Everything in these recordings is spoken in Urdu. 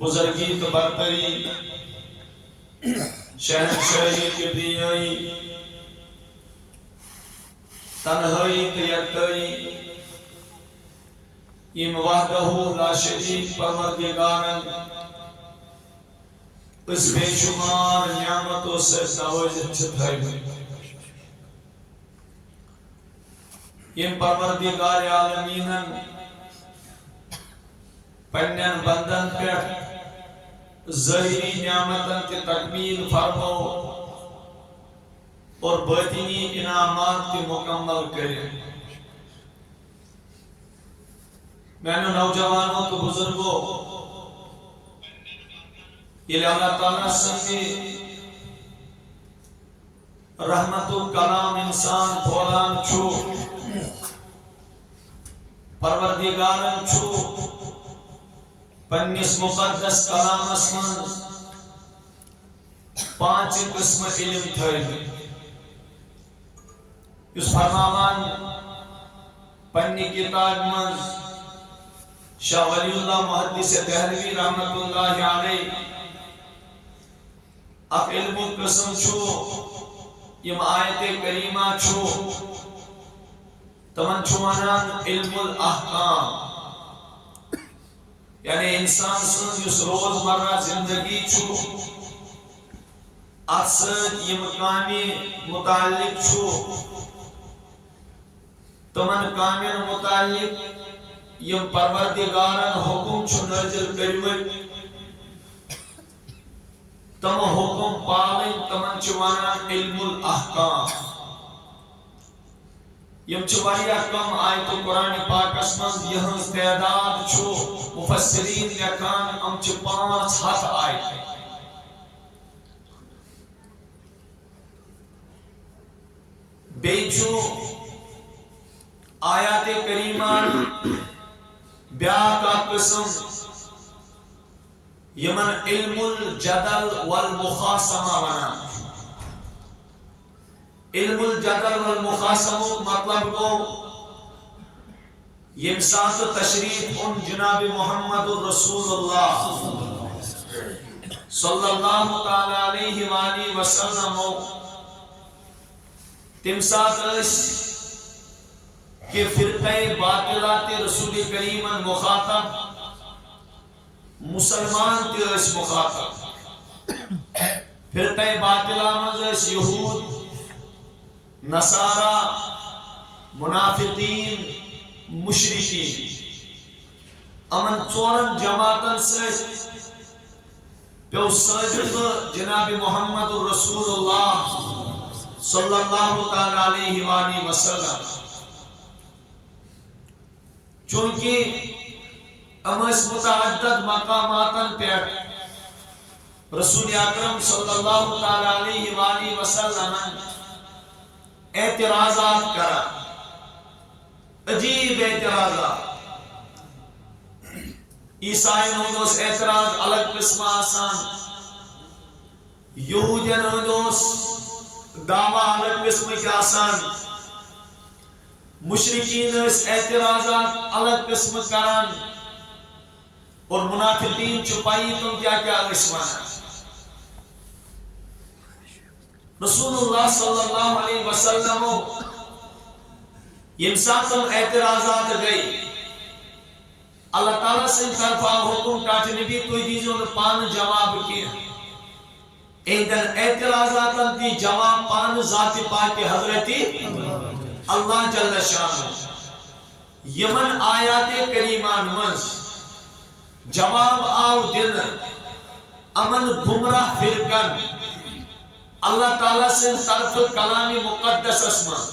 بزرگی تو برتری شہنشاہی کبریائی تنہائی تو یکتائی یم وحدہ لا شریک پروردگارن اس بے شمار نعمتوں سے نوازت چھتائی یم پروردگار عالمینن پنن بندن پر ظاہری نعمتن کی تکمیل فرمو اور باطنی انعامات کی مکمل کرے. میں نے نوجوانوں تو بزرگوں یہ اللہ تعالیٰ سنگی رحمت الکلام انسان بولان چھو پروردگارن چھو پنیس مقدس کلام اسمان 5 قسم علم تھائی اس فرمان پنی کتاب من شاہ ولی اللہ محدث دہلوی رحمت اللہ علیہ اک علم قسم چھو یم آیت کریمہ چھو تمن چھوانان علم الاحکام یعنی انسان سن اس روز مرہ زندگی چھو اثر یم کامی متعلق چھو تمن کامین متعلق یم پروردگارن حکم چھو نازل کریمت تم حکم پالن تمن چوانان علم الاحکام یم چواری کم آیت قرآن پاک اسمان یہاں تعداد چھو مفسرین لکھان ام چو 5 ہاتھ آیت بیچو آیات کریمان بیاکا قسم یمن علم الجدل والمخاصمہ ونا علم الجدل والمخاصمہ مطلب کو یم ساتھ تشریف ان جناب محمد رسول اللہ صلی اللہ تعالی علیہ وآلہ وسلم تم ساتھ اس کہ فرقہ باطلات رسول کریم مخاطب مسلمان تے اس مخاطب فرقہ باطلہ مزش یہود نصارہ منافقین مشرکین امن 4 جماعتن سے پیو ساجد جناب محمد رسول اللہ صلی اللہ تعالی علیہ وآلہ وسلم چونکہ امس متعدد مقاماتن پر رسول اکرم صلی اللہ تعالی علیہ وآلہ وسلم اعتراضات کرا عجیب اعتراضات عیسائی ہندوس اعتراض الگ قسم آسان یہودین ہندوس دعویٰ الگ قسم کے آسان مشرکین اس اعتراضات الگ قسم کران اور منافقین چھپائی تم کیا قسمان رسول اللہ صلی اللہ علیہ وسلم ینساتم اعتراضات گئی اللہ تعالیٰ سے طرفا حکم کاٹ نبی کوئی دیزوں نے پان جواب کیا ایندن اعتراضات تی جواب پان ذات پاک حضرتی اللہ جل شان یمن آیات کریمان منز جواب آو دل امن گمراہ فرقن اللہ تعالیٰ سے طرف کلامی مقدس اسمان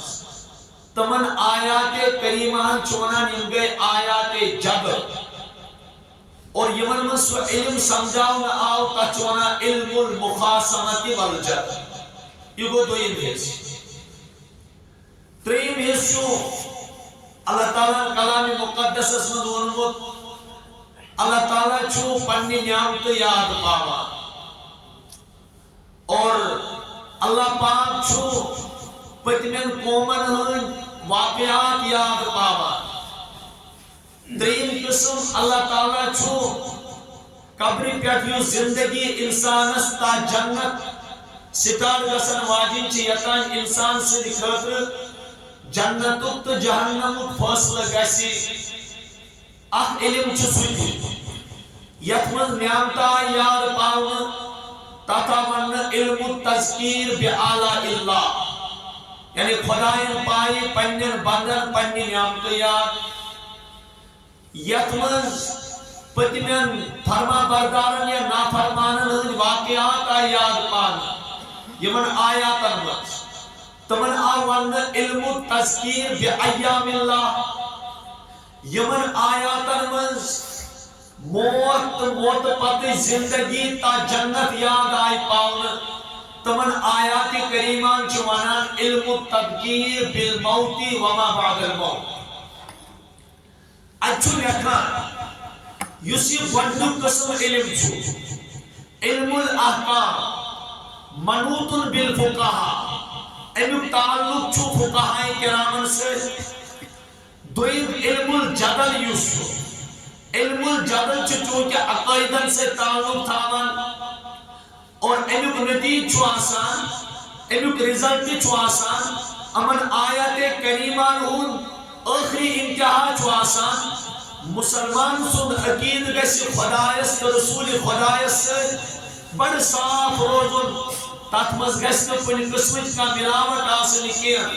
تمن آیات کریمان چونا نمگے آیات جبر اور یمن من سو علم سمجھاؤ نہ آو تا چونا علم المخاصمتی والجد یہ گو دوئیم حص تریم حصو اللہ تعالیٰ کلامی مقدس اسمان دونگت اللہ تعالیٰ چھو پنی نعمت یاد پاوا اور اللہ پاک چھو پتمن قومن ہن واقعات یاد پاوا. دریم قسم اللہ تعالیٰ چھو قبر پہ زندگی انسانس تا جنت سٹارٹ گژھن واجن یتان انسان سند خاطر جنت تو جہنم فاصلہ گژھِ اخ علم سہ یت من نعمتا یاد پاؤن تتھا ون علم التذکیر بآلاء اللہ یعنی خدائن پائی پنن بندن پننی نعمت یاد یت من پتمین فرما بردارن یا نافرمانن ہند واقعات آئی یاد پان یمن آیاتن مز تمن آو ون علم التذکیر بایام اللہ یمن آیاتن مز موت پت زندگی تا جنت یاد آئی پاؤن تمن آیات کریمان ونان علم التذکیر بالموت وما بعد الموت اچھو لکھان یسی گۄڈنیُک قسم علم علم الاحکام منوط بالفقہا امیُک تعلق چھُ فقہاء کرامن سۭتۍ دوٚیِم علم الجدل یُس چھُ علم الجدل چونکہ عقائدن سے تعلق تھاون اور امیُک نتیج چھُ آسان امیُک رزلٹ چھُ آسان امن آیات کریمان ہُنٛد آخری انتہا چھُ آسان مسلمان سند عقید گژھِ خدایس تہٕ رسول خدایس سۭتۍ بڑٕ صاف روزُن تتھ منٛز گژھِ نہٕ کُنہِ قٕسمٕچ کانٛہہ ملاوٹ آسٕنۍ کینٛہہ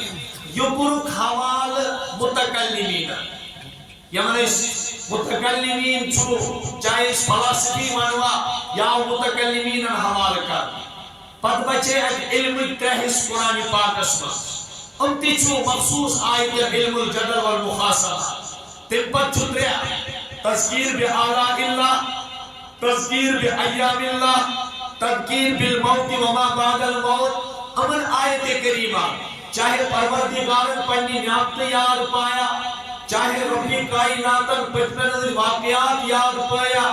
یہِ کوٚرُکھ حوالہٕ متکلمیٖنن یمن أسۍ متکلمین چھُ چاہے أسۍ فلاسفی ونوا یا متکلمین حوالہٕ کرنہٕ پتہٕ بچے اتہِ علمٕکۍ ترٛےٚ حصہٕ قرآن پاکس منٛز تہِ چھُ مخصوص آیت علم الجدل والمحاسبہ تمہِ پتہٕ چھُ ترٛےٚ تذکیر بآلاء اللہ تذکیر بایام اللہ تذکیر بالموت وما بعد الموت امن آیت کریمہ چاہے پروردگارن پننی نعمت یاد پایا چاہے ربی کائناتن پتمن واقعات یاد پایا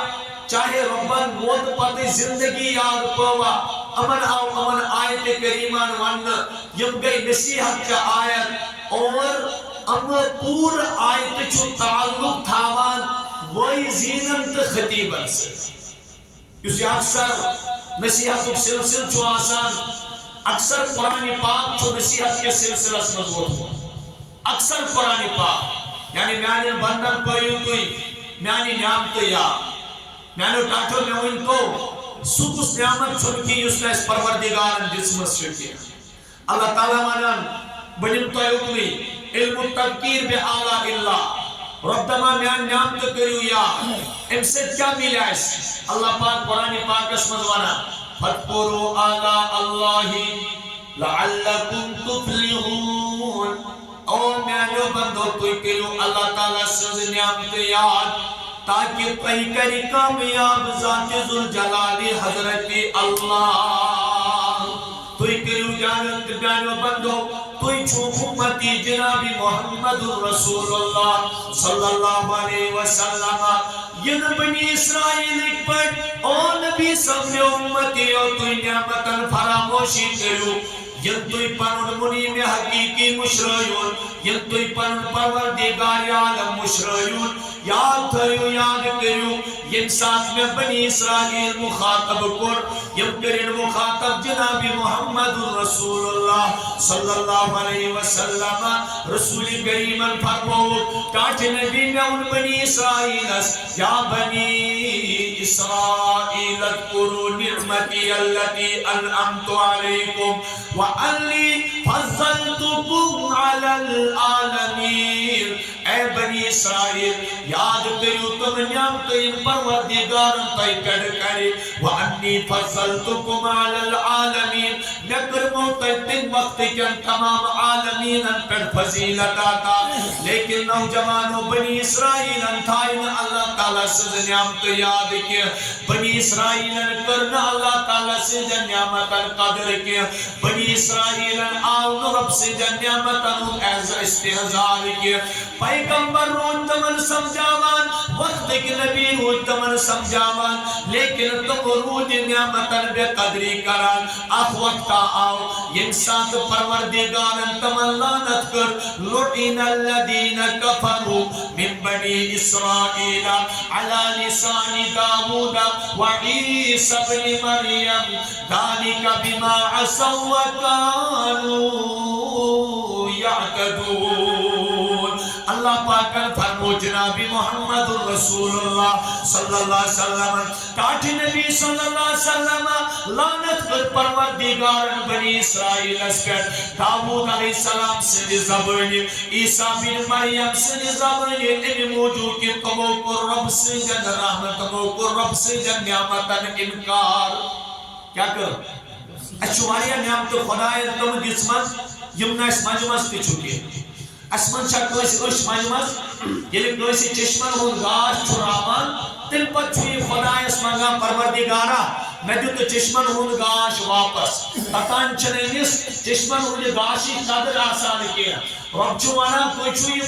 چاہے ربن موت پتہ زندگی یاد پاوا امن آیت کریمان ون یم گئی نصیحت کا آیت اور ام پور آیت چھو تعلق تھاوان وعظیزن تو خطیبن سے اس اکثر نصیحت سلسل چھو آسان اکثر قرآن پاک چھو نصیحت کے سلسلہ مضبوط اکثر قرآن پاک یعنی میانی بندن پایو توی میانی نعمت یا میانو ٹاٹو میں ان کو سکس نعمت چھنکی اس نے اس پروردگار دسمس شکی اللہ تعالیٰ مانان بنیم تو ایوکلی علم التذکیر بآلاء اللہ ربما میان نعمت کریو یا ام سے کیا ملیا اس اللہ پاک قرآن پاک اس مزوانا فَذْكُرُوا آلَاءَ اللَّهِ لَعَلَّكُمْ تُفْلِحُونَ او میانو بندو توی کریو اللہ تعالیٰ سز نعمت یاد تاکہ پہی کری کامیاب ذات ذوالجلالی حضرت اللہ توی کریو جانت میانو بندو توی چھو امتی جناب محمد رسول اللہ صلی اللہ علیہ وسلم ین بنی اسرائیل ایک پر او نبی سب نے امتی او توی نعمتن فراموشی کریو ین توی پنن منیم حقیقی مشرعیون ین توی پنن پروردگار عالم مشرعیون یاد تھیو یاد کریو ین ساتھ میں بنی اسرائیل مخاطب کر یم کرن مخاطب جناب محمد رسول اللہ صلی اللہ علیہ وسلم رسول کریمن فرمو کاٹ نبی میں ان بنی اسرائیل یا بنی اسرائیل اذکروا نعمتی اللتی انعمت علیکم وَأَنِّي فَضَّلْتُكُمْ عَلَى الْعَالَمِينَ اے بنی اسرائیل یاد کریو تم نعمت ان پروردگارن تائی پیڑ کرے وَأَنِّي فَضَّلْتُكُمْ عَلَى الْعَالَمِينَ میں کرمو تائی تن وقت کن تمام عالمین پر فضیلت آتا لیکن نوجوانو بنی اسرائیل تھائن اللہ تعالیٰ سے نعمت یاد کیا بنی اسرائیل کرنا اللہ تعالیٰ سے نعمت قدر کیا بنی اسرائیل آؤن رب سے نعمت ایز استحضار کیا پیغمبر روز تمن سمجھاوان وقت کے نبی روز تمن سمجھاوان لیکن تم روز نعمتن بے قدری کران اخ وقت آو انسان پروردگارن تمن لعنت کر لُعِنَ الَّذِينَ كَفَرُوا مِن بَنِي إِسْرَائِيلَ عَلَى لِسَانِ دَاوُودَ وَعِيسَى ابْنِ مَرْيَمَ ذَلِكَ بِمَا عَصَوْا وَكَانُوا يَعْتَدُونَ اللہ پاکن فرمو جناب محمد رسول اللہ صلی اللہ علیہ وسلم کاٹھ نبی صلی اللہ علیہ وسلم لعنت کر پروردگارن بنی اسرائیل اس پر داود علیہ السلام سے زبانی عیسیٰ بن مریم سے زبانی ان موجود کی تمو کو رب سے جن رحمت تمو کو رب سے جن نعمتن انکار کیا کر اچھواریا نعمت خدای تم جسمت یمنا اس مجمس تی چکے اسمن چا کوئی اش مجمس یلی کوئی چشمن ہون گاش چھرامان تل پر چھوئی خدای اس منگا پروردگارا میں جو چشمن ہون گاش واپس تتان چنینس چشمن ہون گاشی قدر آسان کیا رب چوانا کوئی چھوئی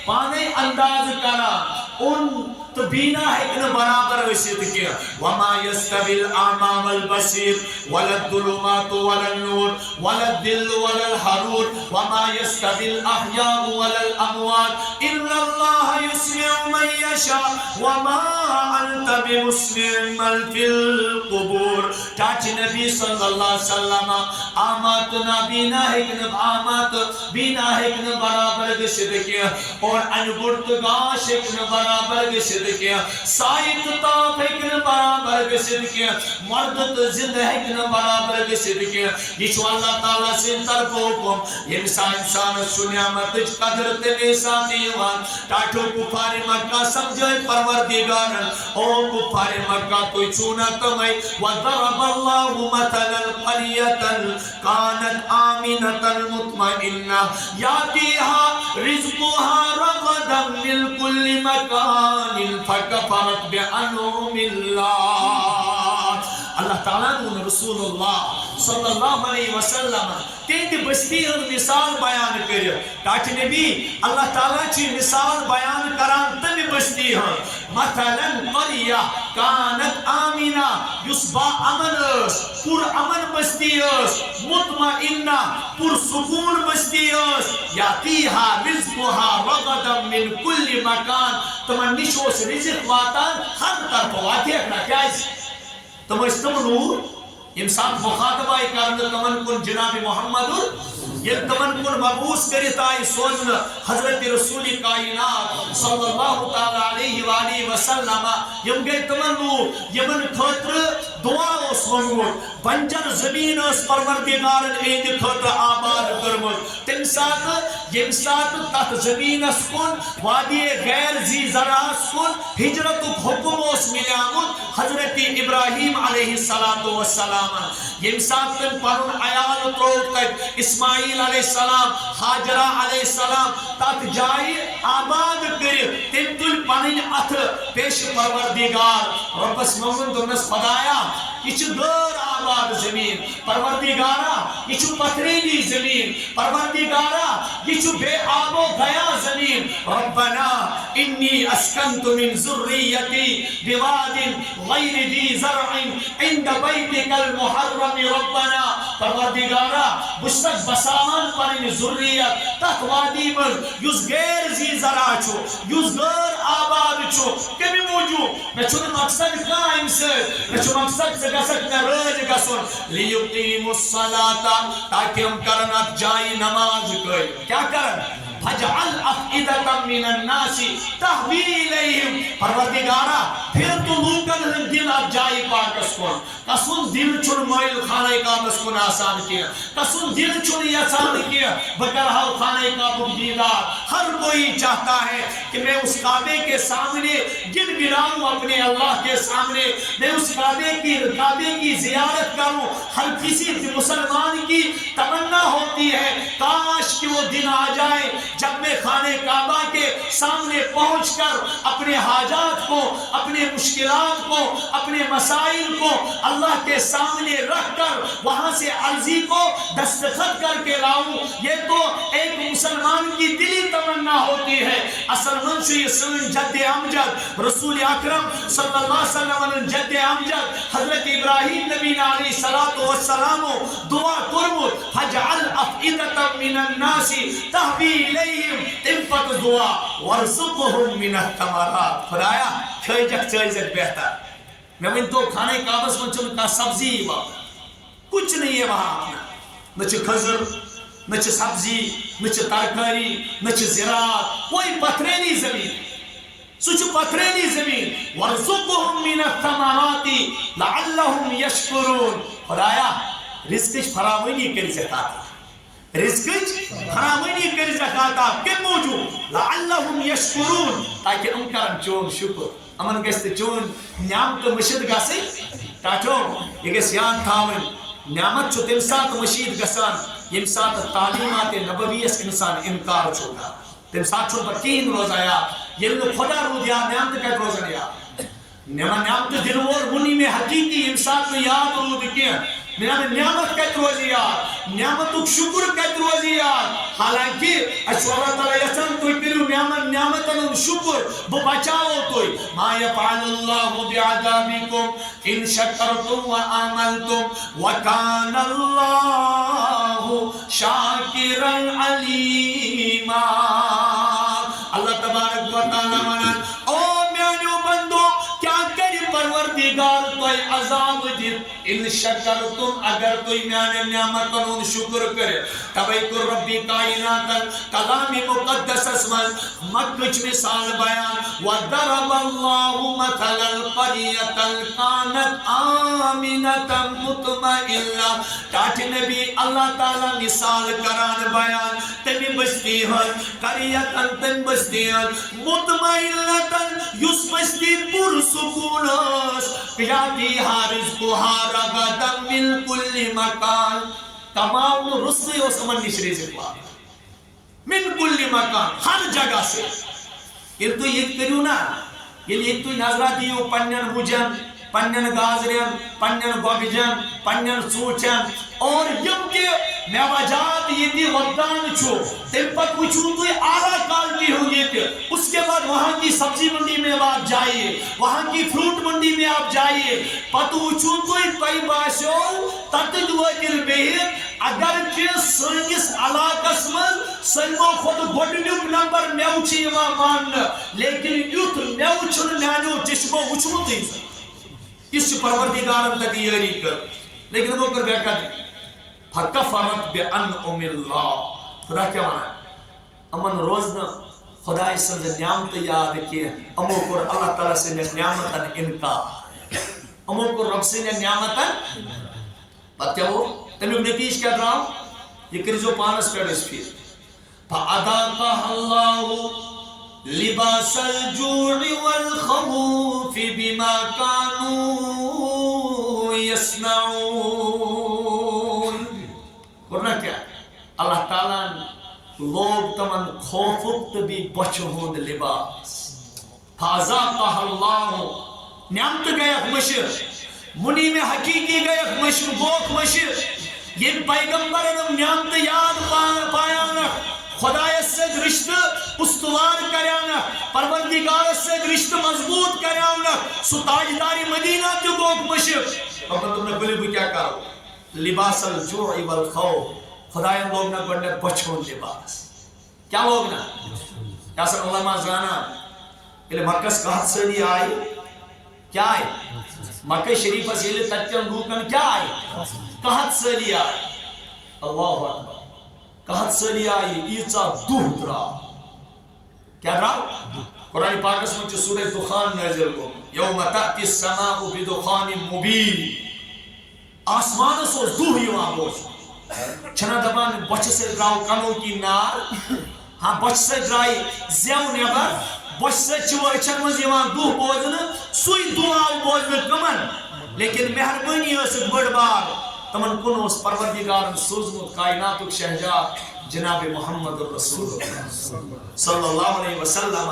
پانے انداز کرا ان تو بینا ہکن برابر وسیط کیا وَمَا يَسْتَوِي الْأَعْمَى وَالْبَصِيرُ وَلَا الظُّلُمَاتُ وَلَا النُّورُ وَلَا الظِّلُّ وَلَا الْحَرُورُ وَمَا يَسْتَوِي الْأَحْيَاءُ وَلَا الْأَمْوَاتُ إِلَّا اللَّهُ يُسْمِعُ مَن يَشَاءُ وَمَا أَنْتَ بِمُسْمِعٍ مَن فِي الْقُبُورِ چاچ نبی صلی اللہ علیہ وسلم آمات نبینا ہکن آمات بینا ہکن برابر گشد کیا اور انگرت گاش ہکن برابر گشد کیا سائت تاپ ہکن برابر گشد کیا مردت زند ہکن برابر گشد کیا یہ اللہ تعالیٰ سے طرف حکم یہ انسان سنیامت قدر تلے ساتھی وان ٹاٹھو کفار مکہ سمجھے پروردگارن او کفار مکہ تو چونا تمہیں وَضَرَبَ اللَّهُ مَثَلًا قَرْيَةً كَانَتْ آمِنَةً مُطْمَئِنَّةً يَأْتِيهَا رِزْقُهَا رَغَدًا مِنْ كُلِّ مَكَانٍ فَكَفَرَتْ بِأَنْعُمِ اللَّهِ اللہ تعالیٰ نے رسول اللہ صلی اللہ علیہ وسلم تیندی بستی ہن مثال بیان کرے تاکہ نبی اللہ تعالیٰ چی مثال بیان کران تمی بستی ہن مثلا قریہ کانت آمینہ یس با امن اس پر امن بستی اس مطمئنہ پر سکون بستی اس یاتیہا رزقها رغدا من کل مکان تمن نشوس رزق واتان ہر طرف واتی اکنا کیا اس تم استم نور انسان مخاطبہ کرنے تمن کن جناب محمد یہ تمن کن مبعوث کرتا ہے سوزن حضرت رسول کائنات صلی اللہ تعالی علیہ وآلہ وسلم یم گئے تمن نور یمن خطر دعا اس منگوٹ بنجر زمین اس پروردگارن اید خطر آباد کرمت تم ساتھ یم ساتھ تحت زمین اس کن وادی غیر زی زرع اس کن ہجرت حکم اس ملیامت حضرت ابراہیم علیہ السلام یم ساتھ تم پرن عیال تروک تک اسماعیل علیہ السلام حاجرہ علیہ السلام تحت جائی آباد کر تم تل پنن اتھ پیش پروردگار ربس مومن دنس خدایا یہ غیر آباد زمین پروردگارا یہ پتھریلی زمین پروردگارا یہ بے آب و گیا زمین ربنا انی اسکنت من ذریتی بواد غیر ذی زرع عند بیتک المحرم ربنا پروردگارا بشتک بسامان پر ان ذریت تک وادی من یز غیر ذی زرع چھو یز غیر آباد چھو کمی موجود میں چھوڑ مقصد قائم سے میں چھوڑ مقصد سے گسک میں رج گسن لیقیم الصلاة تاکہ ہم کرنا جائی نماز کوئی کیا کرنا فجعل افئدة من الناس تهوی الیہم پروردگارا پھر تو لوکن دل اب جائی پاکس کن کسون دل چھن مائل خانہ کعبہ کن آسان کیا کسون دل چھن یسان کیا بکرہاو خانہ کعبہ دیدار ہر کوئی چاہتا ہے کہ میں اس کعبے کے سامنے گن گراؤں اپنے اللہ کے سامنے میں اس کعبے کی زیارت کروں ہر کسی مسلمان کی تمنا ہوتی ہے کاش کہ وہ دن آ جائے جب میں خانہ کعبہ کے سامنے پہنچ کر اپنے حاجات کو اپنے مشکلات کو اپنے مسائل کو کو اللہ کے سامنے رکھ کر وہاں سے عرضی کو دستخط کر کے لاؤں، یہ تو ایک مسلمان کی دلی تمنا ہوتی ہے۔ اصل منشی سن جد امجد رسول اکرم صلی اللہ علیہ وسلم جد امجد حضرت ابراہیم نبی علیہ السلام دعا کرمت فجعل افئدة من الناس تهوی الیہم تنفت دعا ورزقهم من الثمرات۔ خدایا کھیجک چیزک بہتر، میں ان تو کھانے کعبس میں چل کا سبزی کچھ نہیں ہے وہاں، نہ کھجر نہ سبزی نہ ترکاری نہ زراعت، کوئی پتھریلی زمین، سچ پتھریلی زمین۔ وَرْزُقُهُمْ مِنَ الثَّمَرَاتِ لَعَلَّهُمْ يَشْكُرُونَ۔ خدایا رزقش فراوانی کری زکاتا، رزقش فراوانی کری زکاتا، کم موجود لَعَلَّهُمْ يَشْكُرُونَ، تاکہ ان کا چون شکر امن گست چون نعمت مشید گسی تاچو یہ گس یاد تھاون نعمت چو تم سات مشید گسان یم سات تعلیمات نبویس انسان انکار چھوڑا تم سات چھوڑ پر کین روز آیا یہ خدا رو دیا نعمت کا روز آیا نعمت دنور منی میں حقیقی یم سات میں یاد رو دکیا نعمت کا روز یاد نعمت شکر کا روز یاد حالانکہ اشوارہ تعالی یسن تو کرو نعمت ان شکر وہ بچاؤ تو ما یفعل اللہ بعذابکم ان شکرتم وآمنتم وکان اللہ شاکرا علیما۔ اللہ تبارک و تعالی منن او میانو بندو کیا کری پروردگار تو عذاب دیت ان شکرتم اگر کوئی میانے نعمتن شکر کرے تبیکر ربی کائنات کلام مقدس اسمن مکچ مثال بیان وَدَرَبَ اللَّهُ مَثَلَ الْقَرِيَةَ الْكَانَتْ آمِنَةً مُطْمَئِنَّةً ٹاٹھ نبی اللہ تعالی مثال کران بیان تمی بستی ہن قریتاً تم بستی ہن مطمئنةً یس بستی پر سکون پیاتی حارز کو رغدا من کل مکان تمام رسل و سمن نشری سے من کل مکان ہر جگہ سے یہ تو یہ کریو نا یہ تو نظرہ دیو پنن بجن پنن گازرین پنن گوگجن پنن سوچن اور یم کے میوجات یہ دی وقتان چھو تم پر پوچھو تو اعلیٰ کوالٹی ہوں گے کہ اس کے بعد وہاں کی سبزی منڈی میں آپ جائیے وہاں کی فروٹ منڈی میں آپ جائیے پتو چھو تو کوئی باشو تتد وکر بہت اگرچہ سنگس علاقس من سنگو خود گوڑنیوک نمبر میوچی وہاں ماننا لیکن یوت میوچن میانیو چشمو وچھو تیز اس پروردگارم تکیاری کر لیکن وہ کر بیٹھا دی فَكَفَرَتْ بِأَنْعُمِ اللَّهِ خدا کیا مانا ہے امن روزنا خدا اس سے نعمت یاد کیا امو کو اللہ تعالیٰ سے نعمتاً انکار امو کو رب سے نعمتاً بات کیا وہ تمہیں نتیج کیا رہا یہ کرزو پانس پیڑ اس پھر فَأَذَاقَهَا اللَّهُ لِبَاسَ الْجُوعِ وَالْخَوْفِ بِمَا كَانُوا يَصْنَعُونَ۔ کرنا کیا اللہ تعالیٰ لوگ تمن خوفت بھی بچہوند لباس فَأَذَاقَهَا اللَّهُ نعمت گئے مشر منی میں حقیقی گئے مشر گوک مشر یہ پیغمبرن نعمت یاد پایانا خدا سے رشتہ استوار کریانا پروردگار سے رشتہ مضبوط کریانا ستاجداری مدینہ جو گوک مشر اب تم نے بلی بھی کیا کرو لباس الجوع والخوف خدایان لوگ نہ گوڑنے بچھون لباس کیا لوگ نہ کیا سن علماء زانا یہ مکس کہت سے لی آئی کیا آئی مکہ شریف اسیلی تچن روکن کیا آئی کہت سے لی آئی اللہ اکبر کہت سے لی آئی ایچا دوہ درا کیا درا قرآن پاک اس میں سورہ دخان نازل کو یوم تأتی السماء بدخان مبین آسمان سو دوہ یوان بوش چھنا دبان بچ سے دراؤ کنو کی نار ہاں بچ سے درائی زیو نیبر بچ سے چوہ اچھن مز یوان دوہ بوزن سوئی دعا بوزن کمن لیکن مہربانی اس بڑ بار تمن کن اس پروردگار سوزمت کائنات شہجار جناب محمد رسول صلی اللہ علیہ وسلم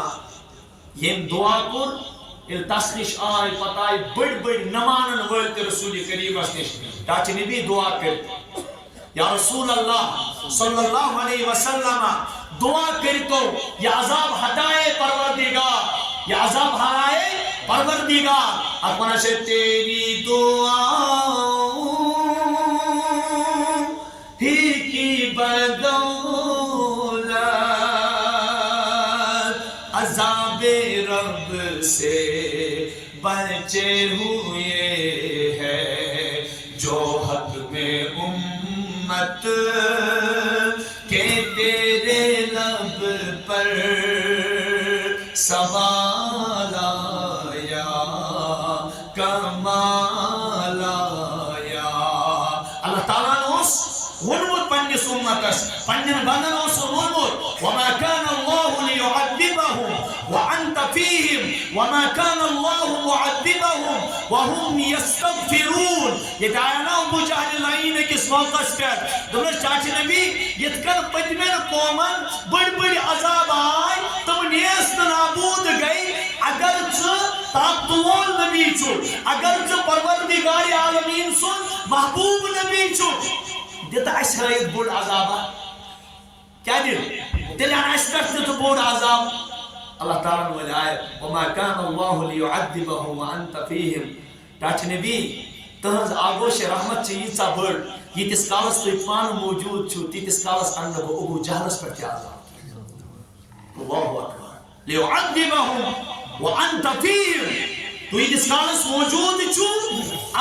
یہ دعا کر یل تس نش آئی پتہ آئی بڑ بڑ نمانن ول تہ رسول کریم نش تاچ نبی دعا کر یا رسول اللہ صلی اللہ علیہ وسلم دعا کرتو یہ عذاب ہٹائے پروردگار، یہ عذاب ہٹائے پروردگار. اپنا سے تیری دعا ہی کی بدولت عذاب رب سے بچے ہوئے ہیں جو حق میں امت کہ تیرے لب پر سوال آیا کمال آیا. اللہ تعالیٰ نے اس ونمت پنس امتس پنن بندن اس ونمت وما كان الله ليعذبهم وانت فيهم وما كان الله معذبهم وهم يستغفرون. یہ آیا ابو جہل لائن کس موقع پر دونوں چاچ نبی یہ کر پتمن قومن بڑ بڑ عذاب آئی تم نیست نابود گئی اگر طاقتور نبی چھو اگر پروردگار عالمین سن محبوب نبی چھو دیتا اس رائد بڑ عذاب کیا دل دلان اس کرتے تو بڑ عذاب. اللہ تعالیٰ نے آئے وما كان الله ليعذبهم وانت فيهم. ٹاچ نبی تہنز آگوش رحمت چیز سا بڑ یہ تس کالس تو پان موجود چھو تیس کالس اندر وہ ابو جہلس پر کیا عذاب. اللہ اکبر ليعذبهم وانت فيهم. تو یہ تس کالس موجود چھو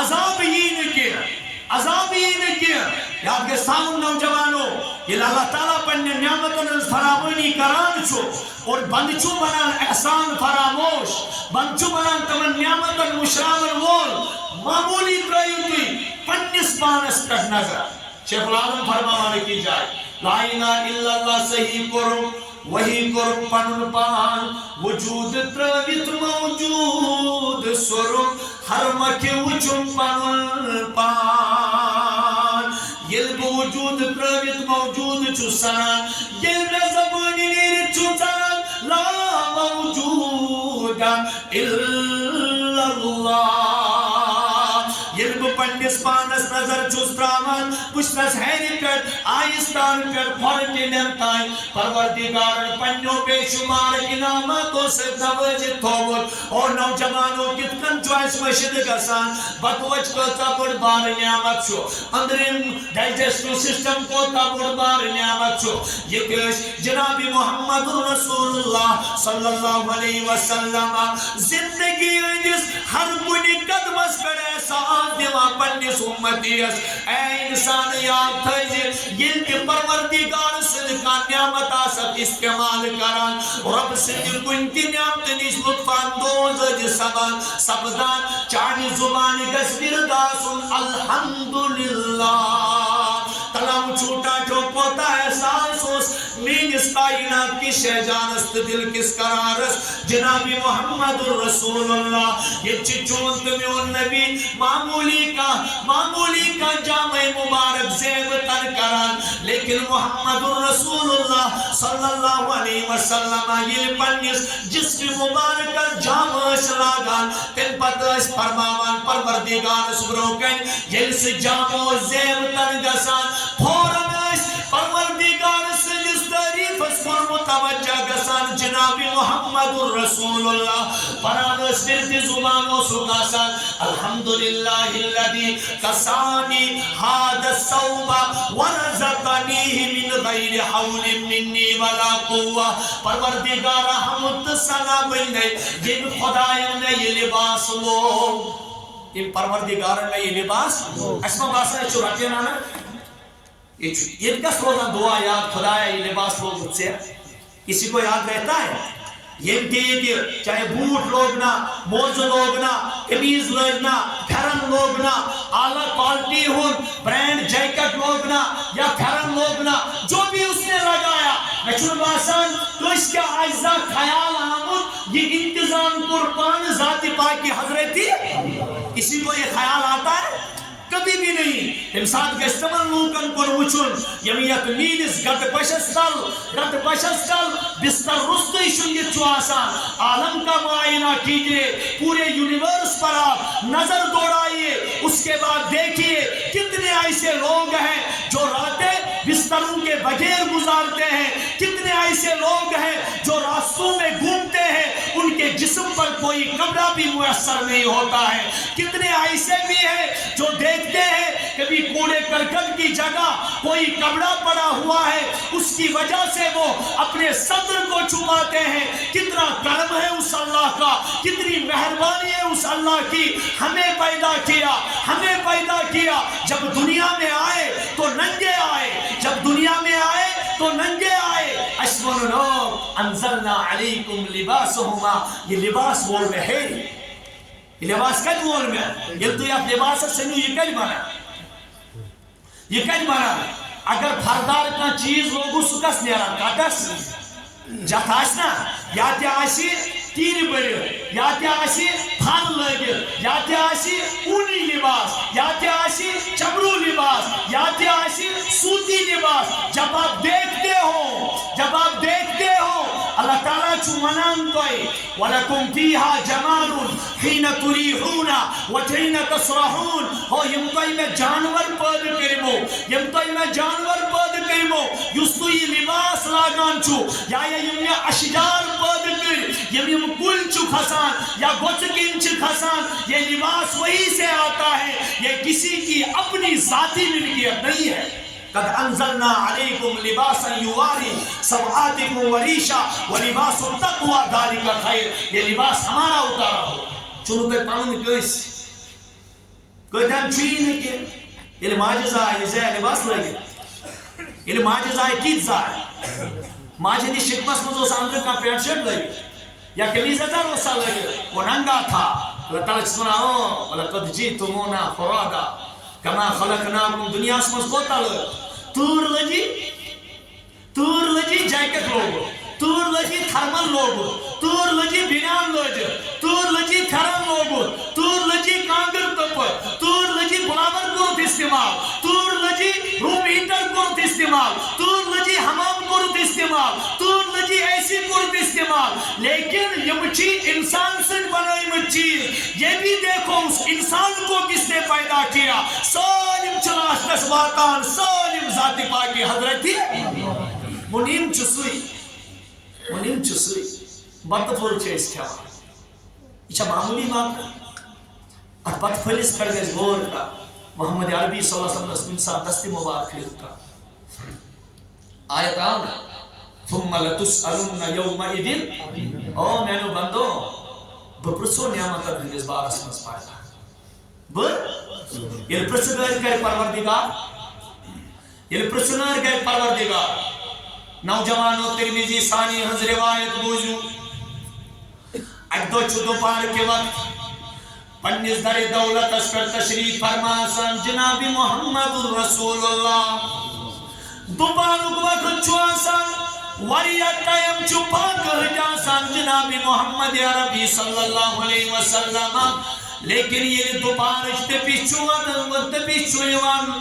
عذاب ہی نکے عذاب ہی نکے. یاد کے سامن نوجوانوں یہ اللہ تعالیٰ پننے نعمتن فرامونی کران چھو اور بند چھو بنان احسان فراموش بند چھو بنان تمن نعمتن مشرامن وول معمولی ترائیو توی پنیس پانس پر نظر. شیخ العالم فرمانے کی جائے لا الہ الا اللہ صحیح کرم وہی کرم پنن پان وجود ترویت موجود سرم ہر مکہ وچم پنن پان. یل بوجود ترویت موجود چو سنان یل زبانی نیر چو سنان لا موجودا الا اللہ. یل بو پنڈس پانس نظر چوس ترامان پشتس ہیری کٹ آئستان کٹ پھرکی نمتائیں پروردگار پنیو بے شمار اناماتوں سے توجہ تھوت اور نوجوانوں کتکن چوائس مشد گسان بطوچ کو تبڑ بار نعمت چھو اندرین ڈائجسٹو سسٹم کو تبڑ بار نعمت چھو. یہ کش جناب محمد رسول اللہ صلی اللہ علیہ وسلم زندگی جس ہر کنی قدمس پر ایسا دیما پنیس امتیس اے انسان یاد تھے یہ کہ پروردگار صدقہ نعمت آسد استعمال کران رب صدق کن کی نعمت نیس لطفان دوز جسبان سبدان چانی زبان گسبر داسن الحمدللہ. کلام چھوٹا جو پوتا احساس اس مینس کائنات کی شہجانست دل کس قرارس جناب محمد الرسول اللہ. یہ چچون تمیون نبی معمولی کا جامع مبارک زیب تن کران لیکن محمد الرسول اللہ صلی اللہ علیہ وسلم یہ پنیس جسم مبارک جامع شلاغان تن پتس فرماوان پروردگار سبروکن یہ سے جامع زیب تن گسان فوراً پروردگار سے جس تعریف اس پر متوجہ گسان جناب محمد الرسول اللہ پرانس فرد زبانوں سکاسان الحمدللہ اللذی کسانی حاد الصوبہ ورزقنیہ من غیر حول منی ولا قوہ. پروردگار حمد سنا بلنے جن خدایوں نے یہ لباس لو ان پروردگار نے یہ لباس اسمہ باسا ہے چوراتین آنا یہ کس روزہ دعا یاد خدایا یہ لباس لوگ مجھ سے کسی کو یاد رہتا ہے یہ دید چاہے بوٹ لوگنا موز لوگنا کمیز لوگنا پھرن لوگنا اعلیٰ کوالٹی ہون برینڈ جیکٹ لوگنا یا پھرن لوگنا جو بھی اس نے لگایا نچون باسان تو اس کا عائزہ خیال آمد یہ انتظام قربان ذات پاک کی حضرت تھی. کسی کو یہ خیال آتا ہے کبھی بھی نہیں انسان کے استعمال لوکن کو وچھن یمیت نیلس گت بشس تل بستر رستے شنگت چو آسان عالم کا معائنہ کیجئے پورے یونیورس پر آپ نظر دوڑائیے اس کے بعد دیکھیے کتنے ایسے لوگ ہیں جو راتیں بستروں کے بغیر گزارتے ہیں کتنے ایسے لوگ ہیں جو راستوں میں گھومتے ہیں ان کے جسم پر کوئی کپڑا بھی میسر نہیں ہوتا ہے کتنے ایسے بھی ہیں جو دیکھتے ہیں کبھی کوڑے کرکٹ کی جگہ کوئی کپڑا پڑا ہوا ہے اس کی وجہ سے وہ اپنے صدر کو چھپاتے ہیں کتنا کرم ہے اس اللہ کا کتنی مہربانی ہے اس اللہ کی ہمیں پیدا کیا جب دنیا میں آئے تو ننگے آئے جب دنیا میں آئے تو ننگے آئے اشمن لوگ انزلنا علیکم لباسہما یہ لباس بول میں ہے یہ لباس کج بول میں یہ تو یہ لباس سنو یہ کج بنا اگر پھردار کا چیز لوگو سکس نیرا کٹس جاتاش نا یا تی آسی تیر بڑی یا تی آسی پھان لگی یا تی آسی اونی لباس یا تی آسی چمرو لباس یا تی آسی سوتی لباس جب آپ دیکھتے ہو اللہ تعالیٰ چو منان کوئی وَلَكُمْ فِيهَا جَمَالٌ حِينَ تُرِيحُونَ وَجَيْنَ تَسْرَحُونَ ہو یم توئی میں جانور پید کرمو یس تو یہ لباس لاغان چو یا یم میں اشجار پید کر یم کل چو کھسان یا گوچکین چو کھسان یہ لباس وہی سے آتا ہے یہ کسی کی اپنی ذاتی ملکیت نہیں ہے قد انزلنا علیکم لباسا یواری سوآتکم وریشا ولباس التقوی ذالک خیر یہ لباس ہمارا اتارا ہو چونو پہ پانون کیس کوئی دن چوئی نہیں کہ یہ ماجزہ ہے یہ زیادہ لباس لگے یہ ماجزہ ہے کیت زائے ماجدی شکمس مجھو سامنے کا پیٹ شرٹ لگے یا کمیز ازار وسا لگے وہ ننگا تھا اللہ تعالیٰ سنا ہو وَلَقَدْ جِئْتُمُونَا فُرَادًا كَمَا خَلَقْنَاكُمْ دنیا سمجھ کوتا لگے تور لگی جیکٹ لوگو تور لگی تھرمل لوگو تور لگی بینان لوگو تور لگی تھرم لوگو تور لگی کانگر تپر تور لگی بلاور کرت استعمال تور لگی روم ہیٹر کرت استعمال تور لگی حمام کرت استعمال تور لگی ایسی کرت استعمال لیکن یہ مچھی انسان سے بنائی مچیز یہ بھی دیکھو اس انسان کو کس نے پیدا کیا سالم چلاش تسواتان سالم ذات پاکی حضرتی منیم چسوئی بط پھول چیز کیا یہ معمولی بات اور بط پھلس پر گئے غور کا محمد عربی صلی اللہ علیہ وسلم انسان دستی مبارک خیل کا آیت آنا ثم لتسألن یومئذ او مینو بندو بپرسو نعمت ابن اس بار اسمس پائے یہ پرسنر گئے پروردگار نوجوانو ترمیزی ثانی ہنز روایت بوجو اکدو چھو دوپار کے وقت پنیز در دولت اس پر تشریف فرماسان جناب محمد رسول اللہ دوپارو کو وقت چھو آسان وریت قیم چھو پاک جاسان جناب محمد عربی صلی اللہ علیہ وسلم لیکن یہ دوپار اشتے پیچھو ایوان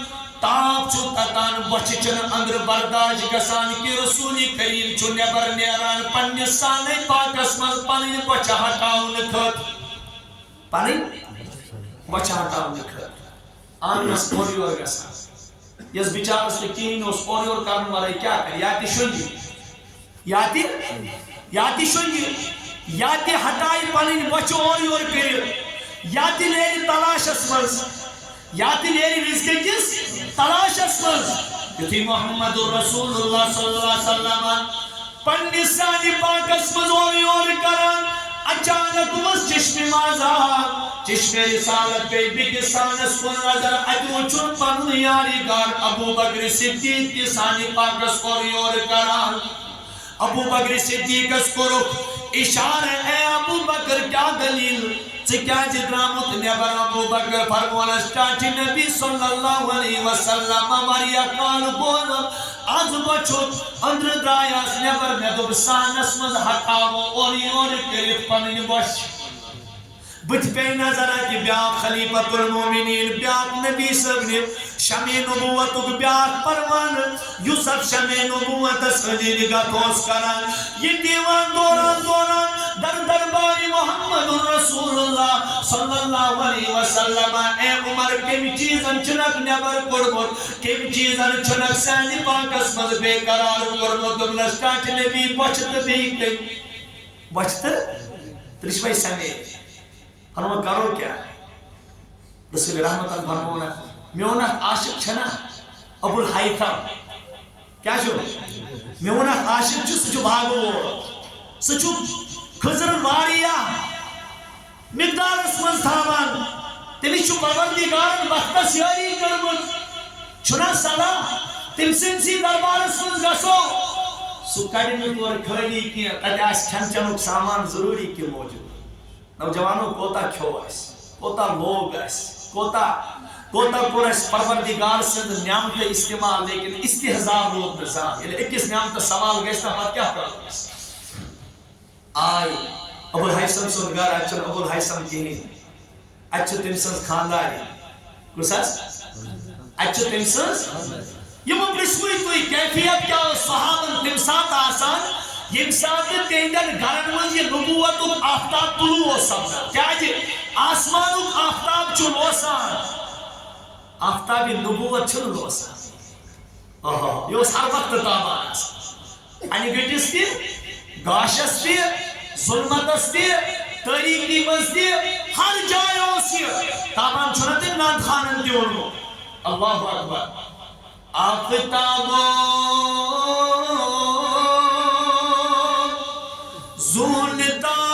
تاپ چھو تتان بچچن اندر برداش گسان کی رسولی کریم چھو نیبر نیران پنی سانے پاک اسمز پانی بچہ ہٹاؤ نکھت پانی بچہ ہٹاؤ نکھت آن اس پوری اور گسان یس بچار اس لکین اس پوری اور کرن والے کیا کر یاتی شنگی یاتی ہٹائی پانی بچہ اور کریر یاتی لیری تلاش اسمز یاتی لیری رزق کس تلاش اسمز یتی محمد رسول اللہ صلی اللہ علیہ وسلم پنی سانی پاک اسمز اور کران اچانک اس چشم مازا چشم رسالت پہ بکسان اس کو نظر ادو چون پن یاری گار ابو بکر صدیق کی سانی پاک اس کو اور کران ابو بکر صدیق اس کو رخ اشارہ اے ابو بکر کیا دلیل چکیا جدرامت نیبر ابو بکر فرمولشتاچی نبی صلی اللہ علیہ وسلم وریا کال بول آز بچوت اندر درائیاس نیبر میں دو بسان اسمز حقاو اوری اوری کرت پنین بش بت پہ نظر کہ بیاق خلیفۃ المومنین بیاق نبی صاحب نے شمع نبوت بیاق پروان یوسف شمع نبوت سجی نگاہ توس کران یہ دیوان دوران دوران در دربار محمد رسول اللہ صلی اللہ علیہ وسلم اے عمر کم چیزن چنک نبر کڑمت کم چیزن چنک سانی پاکس مز بے قرار کڑمت دمنس کاٹ نبی بچت بیکتے بچت ترش بھائی سمیت ہم کرو کیا رسول رحمت اللہ فرمونا میونا عاشق چھنا ابو الحیثم کیا چھو میونا عاشق چھو سچو بھاگو سچو خضر واریا مقدار اسمز تھاوان تیلی چھو پروردگارن بختس یاری کرمت چھنا صلاح تم سنسی دربار اسمز گسو سو کڑی میں تو کھڑی کیا تجھے آس کھن چنک سامان ضروری کی موجود نوجوانوں کوتا کھو اس کوتا لوگ اس کوتا پورا اس پروردگار سے نعمت استعمال لیکن استہزار لوگ نظام یعنی 21 نعمت سوال گئے تا بات کیا کرو آئی ابو الحیثم سنگار اچھا ابو الحیثم کی اچھا تمسنز خانداری کساس اچھا تمسنز یہ مبرسوئی کوئی کیفیت کیا صحابن تمسات آسان یہ ساتھ تیندر گھرن من یہ نبوت آفتاب طلوع ہو سکتا کیا جی آسمان آفتاب چل وسان آفتاب نبوت چل وسان یہ ہر وقت تابان انی گٹس تی گاشس تی ظلمتس تی تاریخی مز تی ہر جائے ہوسی تابان چھنتے ناد خانن تی ورنو اللہ اکبر آفتابوں زون تارک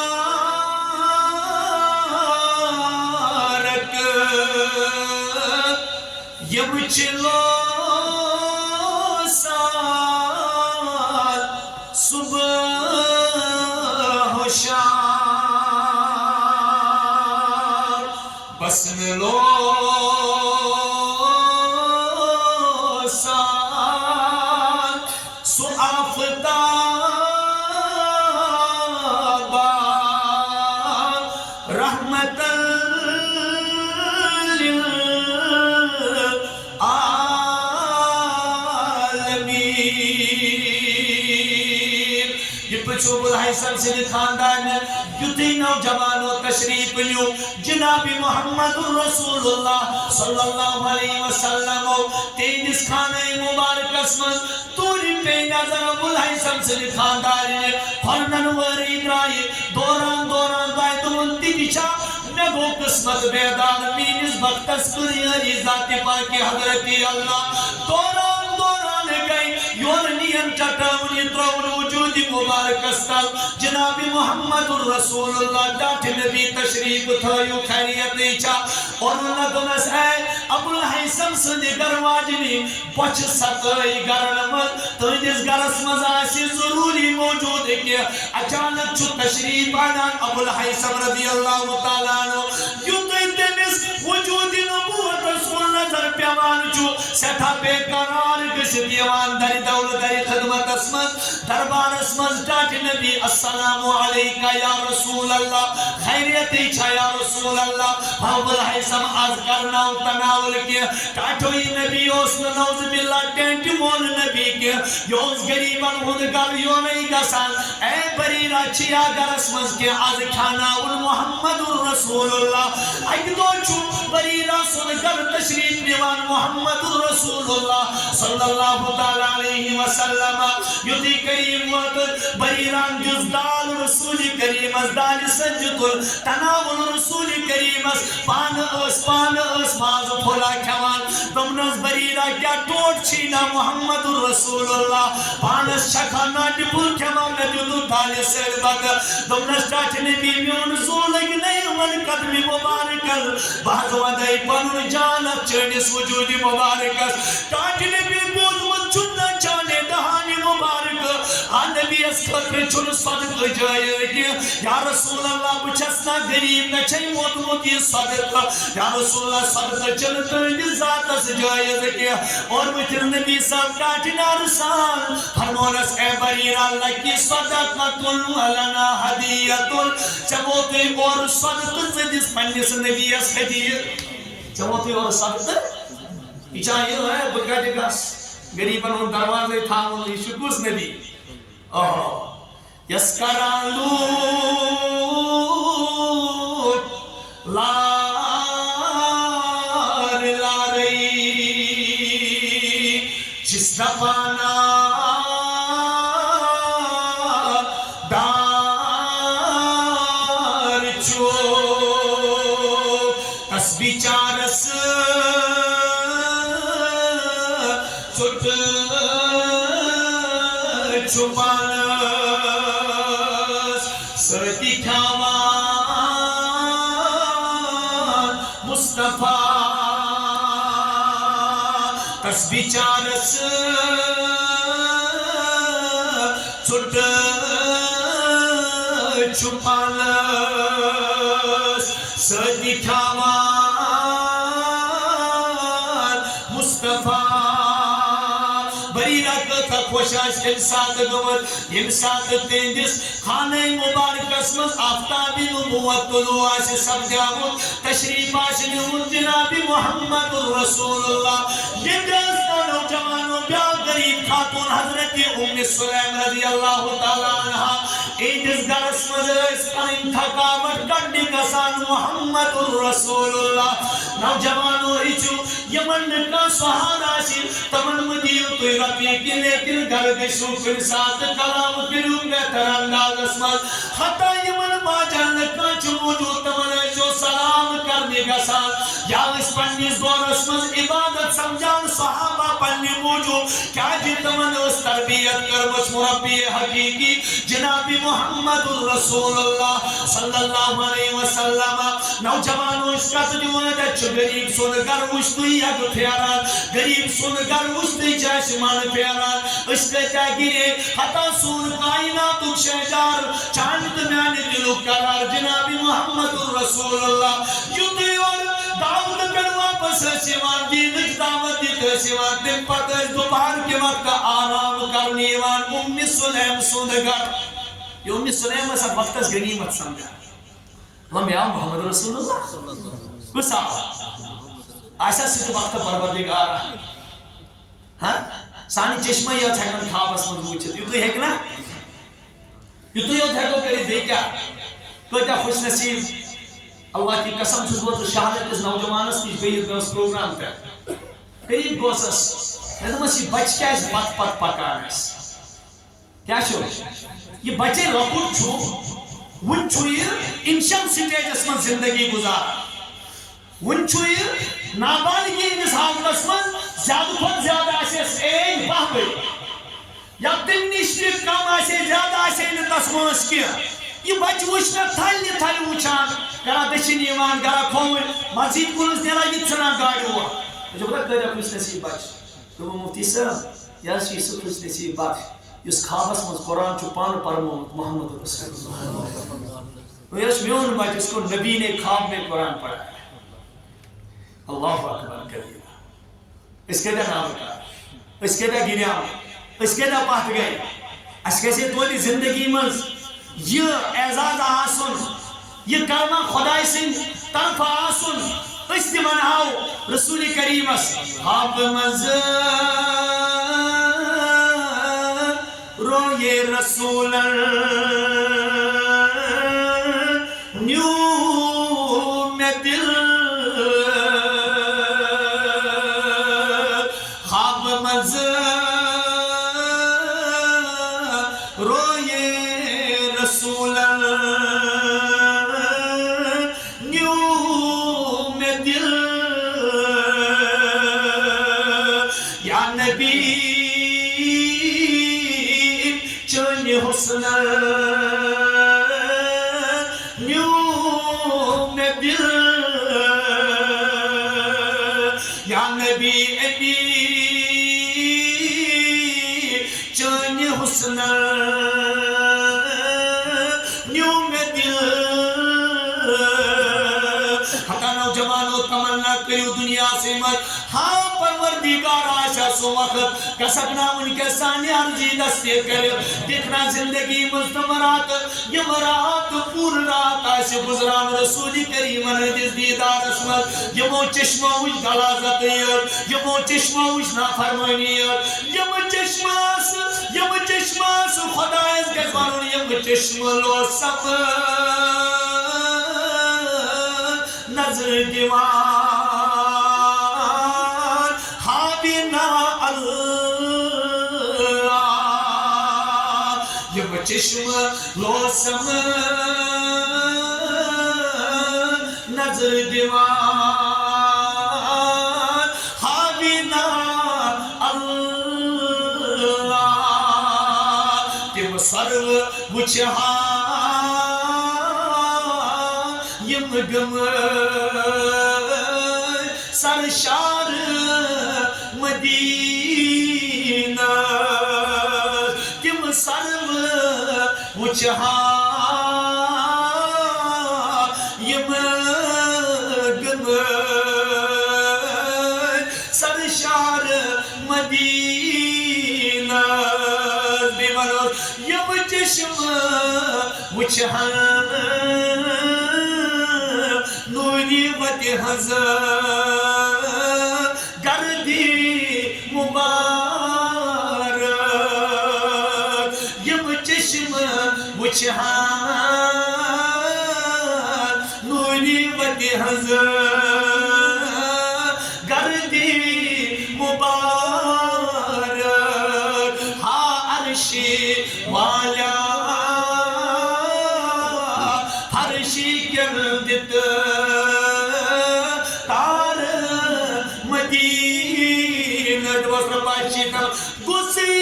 یم چلو سال صبح و شام بسم لو سال سو آفتاب ابو الحیثم سے خاندان یوتی نوجوانو تشریف لیو جناب محمد رسول اللہ صلی اللہ علیہ وسلم تینس خانہ مبارک اسمن توری پہ نظر ابو الحیثم سے خاندان نے فرنن وری درائی دوران دائی تمن تی بچا نگو قسمت بیدار مینس بختس کریاری ذات پاکی حضرتی اللہ دوران گئی یورنین چٹاونی ترون وجود مبارک استال جناب محمد رسول اللہ ڈاٹ نبی تشریف تھایو خیریت نیچا اور انہوں دونس ہے ابو الحیثم سندی گرواجنی بچ ستائی گرنمت تندیس گرس مزاسی ضروری موجود ہے کہ اچانک چھو تشریف آنان ابو الحیثم رضی اللہ تعالیٰ عنہ یوں تو انتمیس وجود نبوت رسول نظر پیمان چھو سیتھا بے قرار کسی دیوان داری دولت داری خدمت اسمت دربار اسمت ڈاٹ نبی السلام علیکہ یا رسول اللہ خیریت ایچھا یا رسول اللہ ابو الحیثم آز کرنا و تناول کیا ٹاٹوئی نبی اسم نوز باللہ ٹینٹ مول نبی کیا یوز گریبان ہندگار یومی گسان اے بریرہ چیا گر اسمت کیا آز کھانا و محمد رسول اللہ ایک دو چھو بریرہ سنگر تشریف دیوان محمد رسول اللہ صلی اللہ تعالیٰ علیہ وسلم یدی کریم وقت بریران جزدال رسول کریم از دال سجد تناول رسول کریم از پان اس باز پھولا کھوان دمنز بریرہ کیا ٹوٹ چھینا محمد رسول اللہ پانس شکھانا ڈپل کھوان نبیدو دال سربت دمنز ٹاٹ نبی میون زولگ نہیں من قدم مبارکت باز ودائی پنو جانت چنس وجود مبارکت ٹاٹ نبی بود من چننا چانے دہانی مبارک آن نبی اس خطر چھن صدقہ جائز یا رسول اللہ بچسنا غریب نہ چھئی موت یہ صدقہ یا رسول اللہ صدقہ چل تہندس ذاتس جائز کیا اور وچر نبی صاحب کاٹنار سان فرمونس اے بریرہ لکی صدقۃ ولنا ہدیۃ چموتے اور صدقہ زدس پنس نبی اس ہدیہ چموتے اور صدقہ یہ چاہیے ہے بگڑ گس غریبن ہن دروازے تھاون یہ شکوس نبی یس کرالو لار لاری جس دپانا دار چو اس بیچارس چھٹ چھپانس سردی کھاوان مصطفیٰ اس بیچارس چھٹ چھپانس سردی کھاوان مصطفیٰ بریرہ کتھا خوشاش انسات گمت انسات تیندس خانہ مبارکس مز آفتابی نبوت طلوع سے سمجھامت تشریف آشنیون جناب محمد رسول اللہ یہ دستہ نوجوانوں بیا غریب خاتون حضرت ام سلیم رضی اللہ تعالیٰ عنہ ایدس گرس مزرس پنن تھکاوٹ کڑی گسان محمد رسول اللہ نوجوانوں ایچو یمن کا سہارا شی تمن مدیو توی رفی کی لیکن گھر گشو کن ساتھ کلام کرو بہتر انداز اسمت حتی یمن ماجان کا چو موجود تمن جو سلام کرنے گسان یا اس پنیز دور اسمت عبادت سمجھان صحابہ پنی موجود کیا جی تمن اس تربیت کر بچ مربی حقیقی جناب محمد رسول اللہ صلی اللہ علیہ وسلم نوجوانوں اس کا تجھونے دچ غریب سن گر مشتوی اگ پھیران غریب سن گر مشتوی جیسمان پھیران اس کے تاگیرے حتی سون کائنات شہجار چاند میانے دلو قرار جناب محمد رسول اللہ یوتی اور دعوت کر واپس سیوان دینک دعوت دیتے سیوان دن پتہ دوپہر کے وقت آرام کرنی وان ام سلیم سندگر یہ ام سلیم ایسا وقت اس غنیمت سمجھا لمحہ محمد رسول اللہ کسا ایسا سی وقت پروردگار ہاں سانی چشمہ یا چھکن خواب اس من ہوچت یہ تو ہے نا یہ تو یہ ہے کہ دے کیا کوئی خوش نصیب اللہ کی قسم چھس وہ شہادت اس نوجوانس کی بیت گوس پروگرام پہ قریب گوسس ندمسی بچ کیا اس بات پت پکانس کیا شو یہ بچے لکوٹ چھو ون چھو یہ انشان سٹیج اس من زندگی گزارا ون چھو یہ نابالگی انس حالت من زیادہ کھت زیادہ آسیس ایج باہ گئی یا دن نشتر کم آسے زیادہ آسے ان تسمانس کیا یہ بچ وچنا تھل وچان گرا دشن ایمان گرا کھوئن مزید کنس نیرا یہ چنا گاڑی ہوا مجھے بتا کہا خوش نصیب بچ تو وہ مفتی صاحب یا سی سو خوش نصیب بچ اس خوابس من قرآن چھو پان پرمو محمد رسول اللہ یہ میون بچ اس کو نبی نے خواب میں قرآن پڑھا ہے اللہ اکبر کبیرہ اس کے دا نام کا اس کے دا گنیا اس کے دا پاہت گئے اس کے سے تولی زندگی منز یہ اعزاز آسن یہ کرما خدای سن طرف آسن اس دی منہاو رسول کریم اس خواب منز روئے رسول نیو میں دل خواب منز روئے رسول نیو میں دل یا نبی چنی حسن نیو میں دل یا نبی ابی چنی حسن حسنل نیو میں دل ہتا نوجوانو تمنا کریو دنیا سے مت ہاں پروردگار آشا سو وقت کسکنا ان کے سانی عرضی دستے کرے دیکھنا زندگی مستمرات یہ مرات پور رات آشا گزران رسول کریم ندیز دیدار اسمت یہ مو چشمہ وش غلازت یہ مو چشمہ وش نافرمانی یہ مو چشمہ خدا اس کے قانون یہ مو چشمہ لو سب نظر دیوان حابینا اللہ یہ چشم لو سم نظر دیوان حابینا اللہ تم سرو وچہا یم گم سرشار مدینہ تم سرو وچہا یم گم سرشار مدینہ یم چشم وچہا نوری وط حضر گردی مبارک یم چشم وچہا نوری وط حضر گردی مبارک ہا عرشی والا عرشی گردت گسی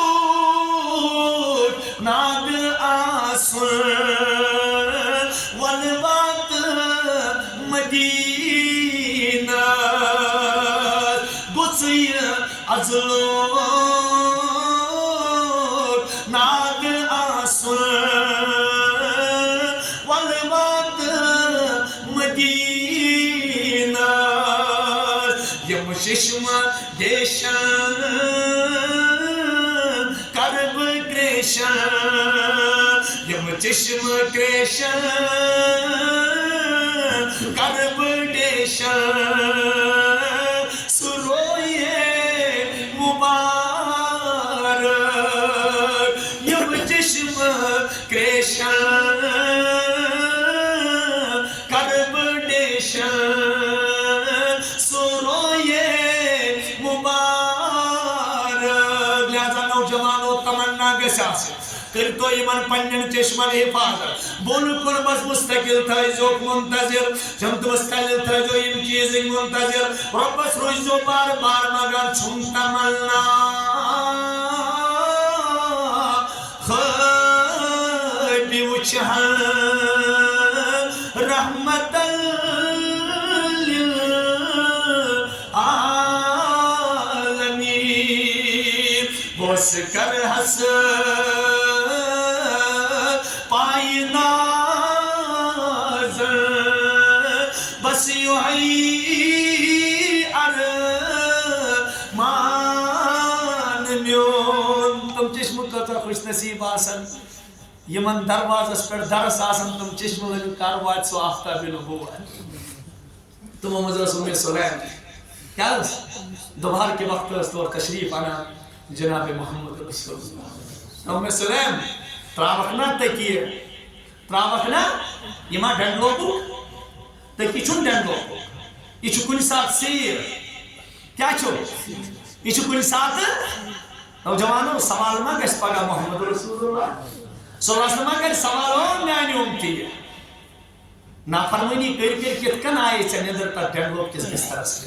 ازلوٹ ناد آسر والوات مدینہ گسی ازلوٹ ناد آسر والوات مدینہ یم چشم دیشن کرب کریشن یم چشم کریشن کرب دیشن سروئے مبارک یم چشم کریشن کرب دیشن کر تو ایمان پنن چشمن حفاظت بالکل بس مستقل تھائیزو منتظر جمت مستقل تھائیزو ان چیزیں منتظر ربس روزو بار بار مگر چھن تمنا خیبی وچہن رحمت بس کر حس پائی ناز بس یوہی ارمان میون تم چشم کتا خوش نصیب آسن یمن دروازس پر درس آسن تم چشم لگو کاروات سو آفتاب نبوت تم مزرس ام سلیم کیا دوبار کے وقت اس طور تشریف آنا جناب محمد رسول اللہ ام سلیم تراوخنا تکیے تراوخنا یہ ما ڈنڈ لوگو تکی چھن ڈنڈ لوگو یہ چھو کنی ساتھ سیر کیا چھو یہ چھو کنی ساتھ نوجوانوں سوال ما گش پگا محمد رسول اللہ صلی اللہ علیہ وسلم کر سوال ہو میانی امتی ہے نافرمانی کر کت کن آئے چھ ندر تا ڈنڈ لوگ کس بستر سے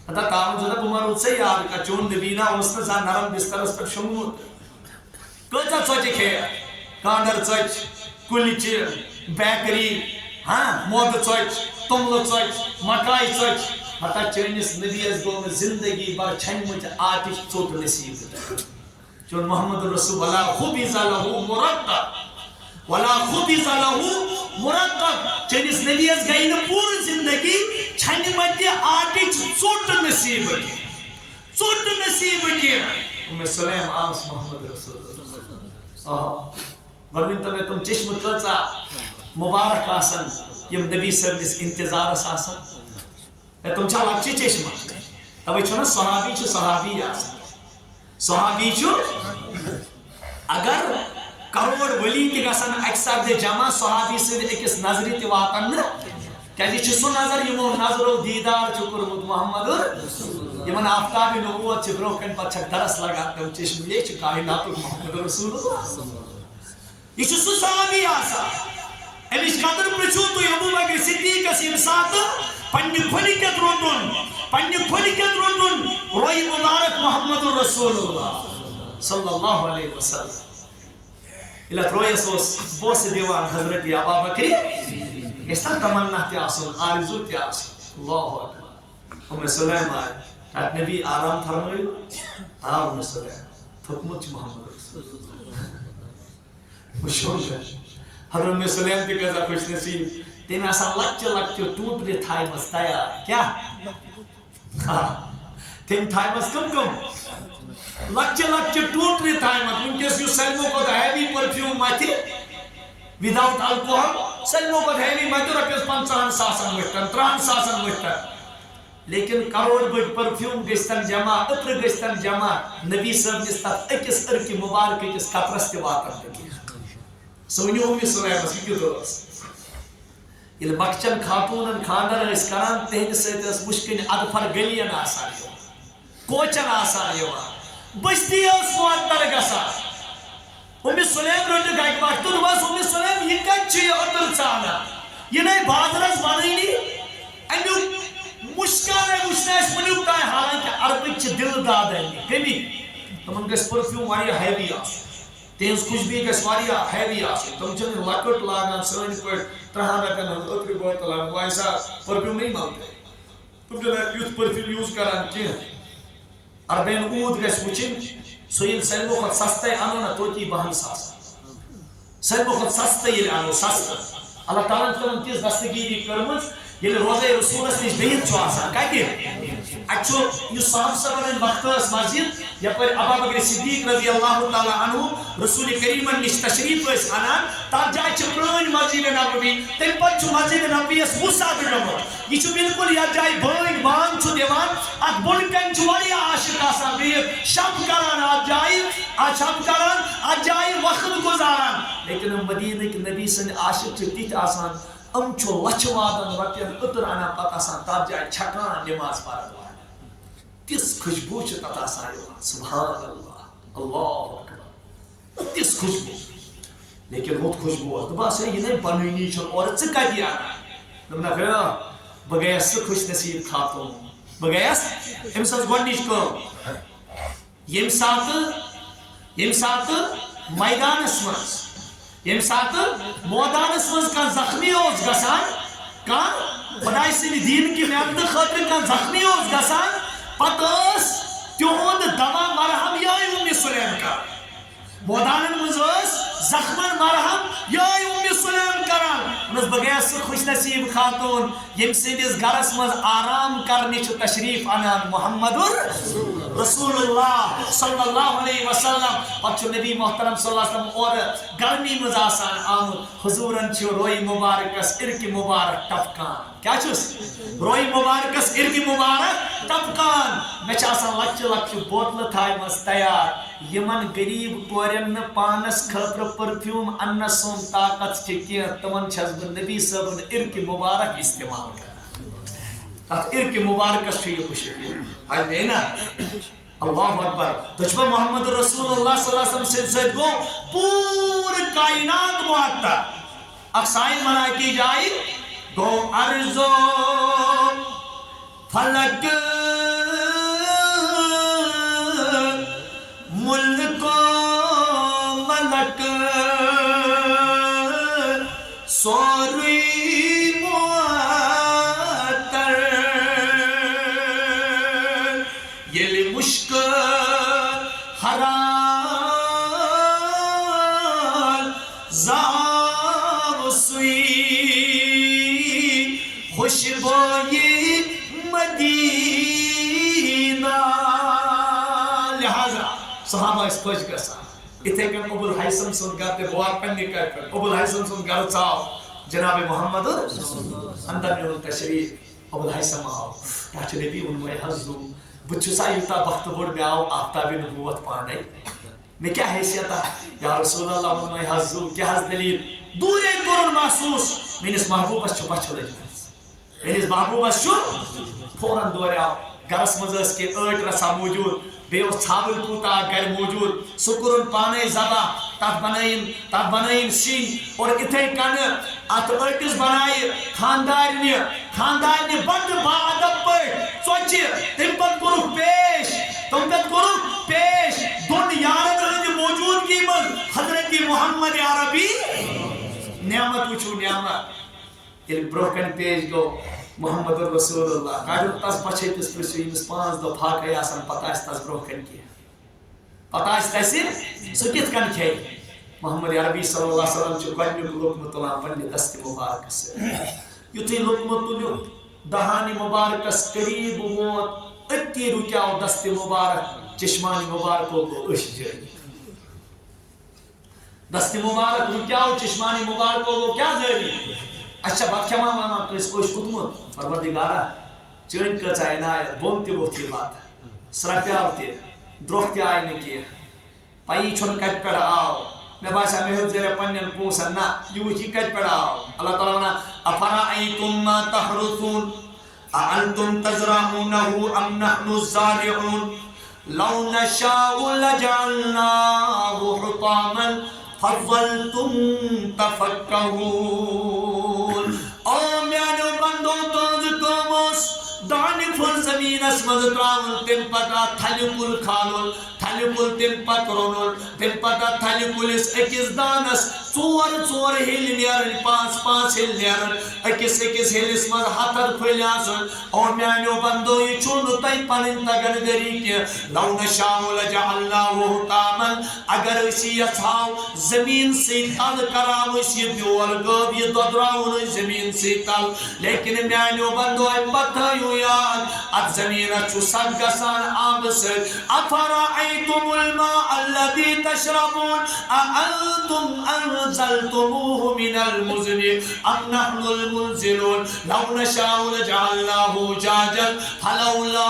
اتا کام جو عمر اتسے یاد کا چون دبینا اسن سا نرم بستر اس پر شموت کتا چوچے کھے کاندر چوچ کلچ بیکری مود چوچ تمل چوچ مکائی چوچ ہتا چینس نبی اس گو میں زندگی بار چھن مجھ آتش چوٹ نصیب چون محمد رسول ولا خبز له مرقب ولا خبز له مرقب چنس نبیس گئی نا پور زندگی چھن مت آٹچ ژوٹ نصیب کی ام سلیم آس محمد رسول ورنہ تو تم چشم کچا مبارک آسن یم نبی سرس انتظار آسن تم چھا لکچہ چشم توے چھو نا صحابی چھو صحابی آسن صحابی چھو اگر کروڑ ولی تہ گژھن اکہ ساتھ جمع صحابی سۭتۍ أکِس نظرِ تہ واتن نا کیازِ چھُ سُہ نظر یمو نظرو دیدار چھُ کوٚرمُت محمد یمن آفتاب نبوت چھِ برونٛہہ کَنہِ پتہٕ چھکھ درس لگان تِم چشم یہ چھُ کائناتُک محمد رسول یہ چھُ سُہ صحابی آسان امِچ قدر پرٛژھِو تُہۍ ابوٗ بکر صدیقس ییٚمہِ ساتہٕ پننہِ کھۄلہِ کٮ۪تھ روٚٹُن رویہِ مبارک محمد رسول اللہ صلی اللہ علیہ وسلم ییٚلہِ اتھ رویس اوس بوسہٕ دِوان حضرت ابا بکر گژھِ نا تمنا تہِ آسُن آرزوٗ تہِ آسُن اللہ اکبر ام سلیم آیہِ اتھ نبی آرام فرمٲیِو ام سلیم تھوٚکمُت چھُ محمد رسول وٕچھو حضرت ام سلیم تہِ کۭژاہ خوش نصیب تٔمۍ آسان لۄکچہِ ٹوٗکرِ تھایمژ تیار کیٛاہ تٔمۍ تھایمژ کم لۄکچہِ ٹوٗکرِ تھایمژ وٕنکٮ۪س یُس سٲلمو کھۄتہٕ ہیوی پٔرفیوٗم متھِ وداؤٹ الکوہل سٲلمو کھۄتہٕ ہیوی متہِ رۄپیس 50,000 ؤٹھتن 30,000 ؤٹھتن لیکن کروڑ بٔڑۍ پٔرفیوٗم گٔژھتن جمع عطر گٔژھتن جمع نبی صٲبنِس تتھ أکِس ارکہِ مُبارک أکِس قطرس تہِ واتن نہٕ کینٛہہ سُہ ؤنِو اُمہِ سُلیمس یہِ کیُتھ اوس ییٚلہِ بخچن خاتوٗنن خانٛدر ٲسۍ کران تِہنٛدِ سۭتۍ ٲس مُشکِنۍ ادفر گٔلین آسان یِوان کوچن آسان یِوان بستی ٲس معطل گژھان ام سلیم رٔٹِکھ اکہِ وقتہٕ دوٚپمس ام سلیم یہِ کتہِ چھُ یہِ عطر ژانان یہِ نَے بازرس بنٲنی امیُک مُشکانے وٕچھنہٕ اَسہِ وٕنیُک تام حالانکہِ عربٕکۍ چھِ دِلہٕ داد کٔمِکۍ تِمن گژھِ پٔرفیوٗم واریاہ ہیوی آسُن تہنٛز خوشبوٗ گژھِ واریاہ ہیوی آسٕنۍ تِم چھِنہٕ لۄکٕٹ لاگان سٲنۍ پٲٹھۍ 30 رۄپین ہٕنٛز عطرِ بٲتل لاگان ویسا پٔرفیوٗم نہیں ملتے تِم چھِنہٕ یُتھ پٔرفیوٗم یوٗز کران کینٛہہ عربین اوٗد گژھِ وٕچھِنۍ سُہ ییٚلہِ سٲلمو کھۄتہٕ سستَے اَنو نا توتہِ 50,000 سٲلمو کھۄتہٕ سستَے ییٚلہِ اَنو سستہٕ اللہ تعالیٰ چھِ تِمن تِژھ دستگیری کٔرمٕژ ییٚلہِ روزے رسوٗلس نِش بِہِتھ چھُ آسان کتہِ اَتہِ چھُ یُس صاحب صٲبن ہٕنٛدِ وقتہٕ ٲس مسجد یپٲرۍ ابا بکر صدیق رضی اللہ تعالیٰ عنہ رسول کریمن نِش تشریف ٲسۍ انان تتھ جایہِ چھِ پرٛٲنۍ مسجد نبوی تمہِ پتہٕ چھُ مسجد نبویَس وُسعت گوٚمُت یہِ چھُ بالکل یتھ جایہِ بٲگۍ بانگ چھُ دِوان اتھ بۄن کَنہِ چھُ واریاہ عاشق آسان بِہِتھ شب کران اتھ جایہِ وقت گُزاران لیکن مدیٖنٕکۍ نبی سٕنٛدۍ عاشق چھِ تِتھۍ آسان ام چھُ لچھِ وادن رۄپین عطر انان پتہٕ آسان تتھ جایہِ چھکان نماز پرن تِژھ خوشبوٗ چھِ تتھ آسان یِوان سبحان اللہ اللہ اکبر تِژھ خوشبوٗ لیکن ہُتھ خوشبوٗ اوس دوٚپہس ہے یہِ نَے بنٲنی چھُنہٕ اورٕ ژٕ کتہِ یہِ انان دوٚپنکھ بہٕ گٔیس سُہ خوش نصیب خاتوٗن بہٕ گٔیس أمِس ٲس گۄڈنِچ کٲم ییٚمہِ ساتہٕ میدانس منٛز ییٚمہِ ساتہٕ مٲدانس منٛز کانٛہہ زخمی اوس گژھان کانٛہہ خۄداے سٕنٛدِ دیٖنکہِ محنتہٕ خٲطرٕ کانٛہہ زخمی اوس گژھان پتہٕ ٲس تِہُنٛد دوا مرہم یِہوٚے ام سلیم کران مٲدانن منٛز ٲس زخمن مرہم یِہوٚے ام سلیم کران دوٚپمس بہٕ گٔیس سُہ خوش نصیب خاتوٗن ییٚمہِ سٕنٛدِس گرس منٛز آرام کرنہِ چھُ تشریٖف انان محمد رسول اللہ صلی اللہ علیہ وسلم پتہٕ چھُ نبی محترم صلی اللہ علیہ وسلم اورٕ گرمی منٛز آسان آمُت حضوٗرن چھُ رویہِ مُبارکس اِرکہِ مُبارک ٹپکان کیٛاہ چھُس رویہِ مُبارکس اِرکہِ مُبارک ٹپکان مےٚ چھِ آسان لۄکچہِ بوتلہٕ تھایمژٕ تیار یِمن غریٖب کورٮ۪ن نہٕ پانس خٲطرٕ پٔرفیوٗم اننس سُنٛد طاقت چھِ کینٛہہ تِمن چھس بہٕ نبی صٲبُن اِرکہِ مُبارک استعمال کران تتھ اِرکہِ مُبارکس چھُ یہِ خوشبوٗ ہے نا اللہ اکبر دُشمن محمد رسول اللہ صلی اللہ علیہ وسلم سٕنٛدِ سۭتۍ گوٚو پوٗرٕ کائنات معطل اکھ ساین ونان کی جایہِ گوٚو عرضو فلک ملک ملک سورُے معطل ییٚلہِ مُشکہٕ حرام مدینہ لہذا صحابہ اس خوش گسا اتھے کن ابو الحیثم سن گھر تے بوار پنی کر ابو الحیثم سن گھر چاو جناب محمد اندر میں تشریف ابو الحیثم آو تاچ نبی ان میں حضو بچھسا یوتا بخت بڑھ میں آو آفتاب نبوت پانے میں کیا حیثیت ہے یا رسول اللہ ان میں حضو کیا حض دلیل دور ایک دورن محسوس میں اس محبوب اس چھپا چھلے میں اس محبوب اس چھو فوراں دورے آو گرس مزرس کے ایٹ رسا موجود بے اس چھابل پوتا گر موجود سکرن پانے زبا تات بنائن سین اور اتھے کن ات ایٹس بنائی خاندار نے بند با ادب پر سوچی تم پت کرو پیش دون یارن ہند موجودگی من حضرت محمد عربی نعمت وچھو نعمت یہ بروکن پیش گو محمد رسول اللہ گاڑی تاس بچے تس پرسو یمس 5 دو پھاکے آسان پتہ اس تاس بروکن کی پتہ اس تیسیر سکت کن کھے محمد عربی صلی اللہ علیہ وسلم چو گنیو لقمت اللہ پنی دست مبارک سے یوتی لقمت اللہ دہانی مبارک اس قریب موت اتی رکیاو دست مبارک چشمانی مبارک کو اش جائے دست مبارک رکیاو چشمانی مبارک کو کیا ذری اچھا بات کیا ماما تو اس کو اس خودمت پروردگارہ چین کا چاہینا ہے بومتی بہتی بات سرپی آوتی دروختی آئینے کی پائی چھن کٹ پر آو میں باشا محل زیر پنین پوسا نا یو ہی کٹ پر آو اللہ تعالیٰ نا افرائیتم ما تحرثون اانتم تزرعونہو ام نحن الزارعون لو نشاء لجعلناہو حطاما فظلتم تفکہون او میانو بندو تنز کمس دانی فل زمین اسمز تراؤن تم پتا تھلی کل کھانون تھلی کل تم پت رونون تم پتا تھلی کل اس اکس دانس ژور ہل نیرن 5 ہل نیرن اکس ہل اسمز ہتر پھل آسن او میانو بندو یہ چون تائی پنن تگن گری کی لو نشاء لجعلناہ حطاما اگر اسی یساو زمین سے تل کراو اسی بیول گب یہ ددراؤن زمین سے تل لیکن میانو بندو پتہ یاد ات زمین چو سب گسان آب سے افرائیتم الماء الذي تشربون اانتم انزلتموه من المزن ام نحن المنزلون لو نشاء لجعلناه جاجا فلولا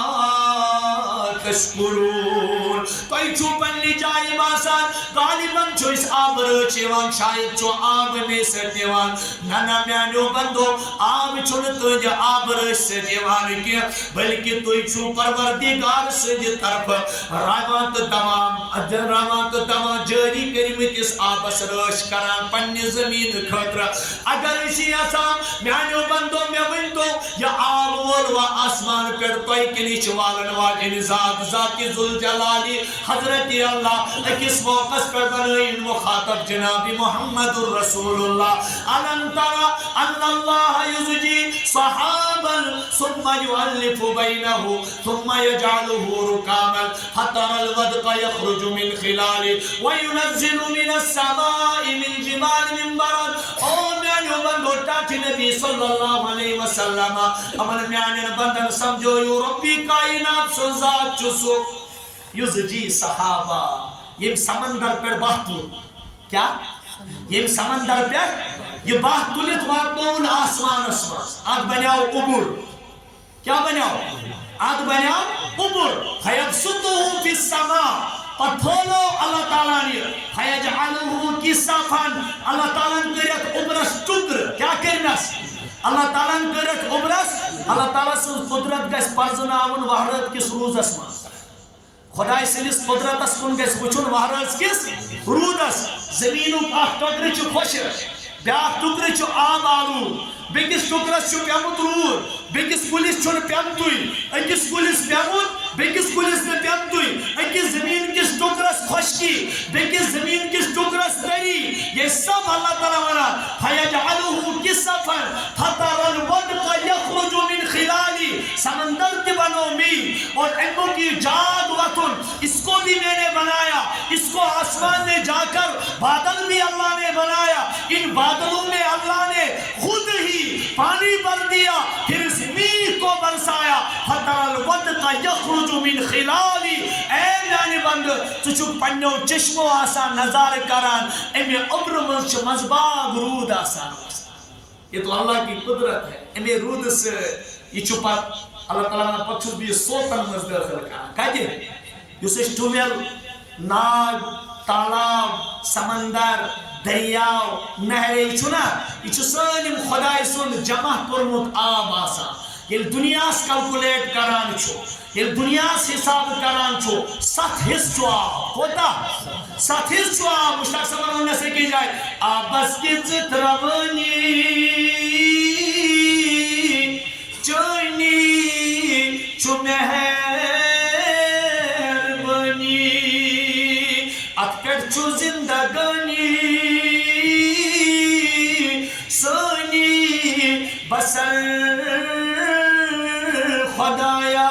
تشکرون تو ایچو پنی جائی باسان غالباً چو اس آب رچیوان شاید چو آب میں سے دیوان نانا میانو بندو آب چون تو جا آب رچ سے دیوان کیا بلکہ تو ایچو پروردگار سے دی طرف راوات دمام جاری کریمت اس آب اس رچ کران پنی زمین خطر اگر اسی آسان میانو بندو میں ونتو یا آب و آسمان پر توی کنی چوالن واجن ذات ذوالجلالی حضرت اللہ اکس موقع پر بنائن مخاطب جناب محمد رسول اللہ علم ترى ان اللہ یزجی صحابا ثم يؤلف بینه ثم يجعله رکاما حتر الودق يخرج من خلاله وينزل من السماء من جبال من برد او میانو بندو تاٹھ نبی صلی اللہ علیہ وسلم امن میانو بندن سمجھو یو ربی کائنات سنزاد چسو یزجی صحابہ یہ سمندر پر بہتون کیا؟ یہ سمندر پر یہ بہتونت واتون آسمان اسمان آد بنیاو عبور کیا بنیاو؟ آد بنیاو عبور فیبسطو فی السماء اور پھولو اللہ تعالیٰ نے فیجعلوہ کسافان اللہ تعالیٰ نے کرت عبرس ٹکر کیا کرنس؟ اللہ تعالیٰ نے کرت عبرس اللہ تعالیٰ سے قدرت گیس پرزناون وحرت کس روز اسمان خدای سنس قدرت اس کن گیس وچون وحرت کس روز اس زمینو آخ ٹکر چو خوش بیاخ ٹکر چو آب آلو بیکس ٹکرس چو پیمت رود بیکس پولیس چون پیمتوی اکس پولیس پیمت بیکس پولیس میں پیمتوی اکس زمین کس ٹکرس خوشکی بیکس زمین کس ٹکرس دری یہ سب اللہ تعالیٰ منا فیجعلوہ کسفن فتر الودق یخرج من خلالی سمندر کی بنو می اور علموں کی جاد وطن اس کو بھی میں نے بنایا اس کو آسمان نے جا کر بادل بھی اللہ نے بنایا ان بادلوں میں اللہ نے خود ہی پانی بھر دیا پھر اس میغ کو برسایا فتر الودق یخرج من خلالی اے میانی بند چچو پنیو چشمو آسان نظار کران امی عبر منچ مزباگ رود آسان. یہ تو اللہ کی قدرت ہے. امی رود سے یہ چھپت اللہ تعالیٰ نے پچھو بھی سوتن مزدر خلقان کہتے ہیں یوسیش ٹویل ناگ تالاب سمندر دریاو نہرے چھنا یہ سالم خدای سن جمع کرمت آب آسان. یہ دنیا کلکولیٹ کران چھو یہ دنیا حساب کران چھو 7 حص چھو آب کوتا 7 حص چھو آب مشتاق سبر ہونے سے کی جائے آبس کی زتروانی چونی چھو مہربانی اتکر چھو زندگانی سونی بسر خدایا.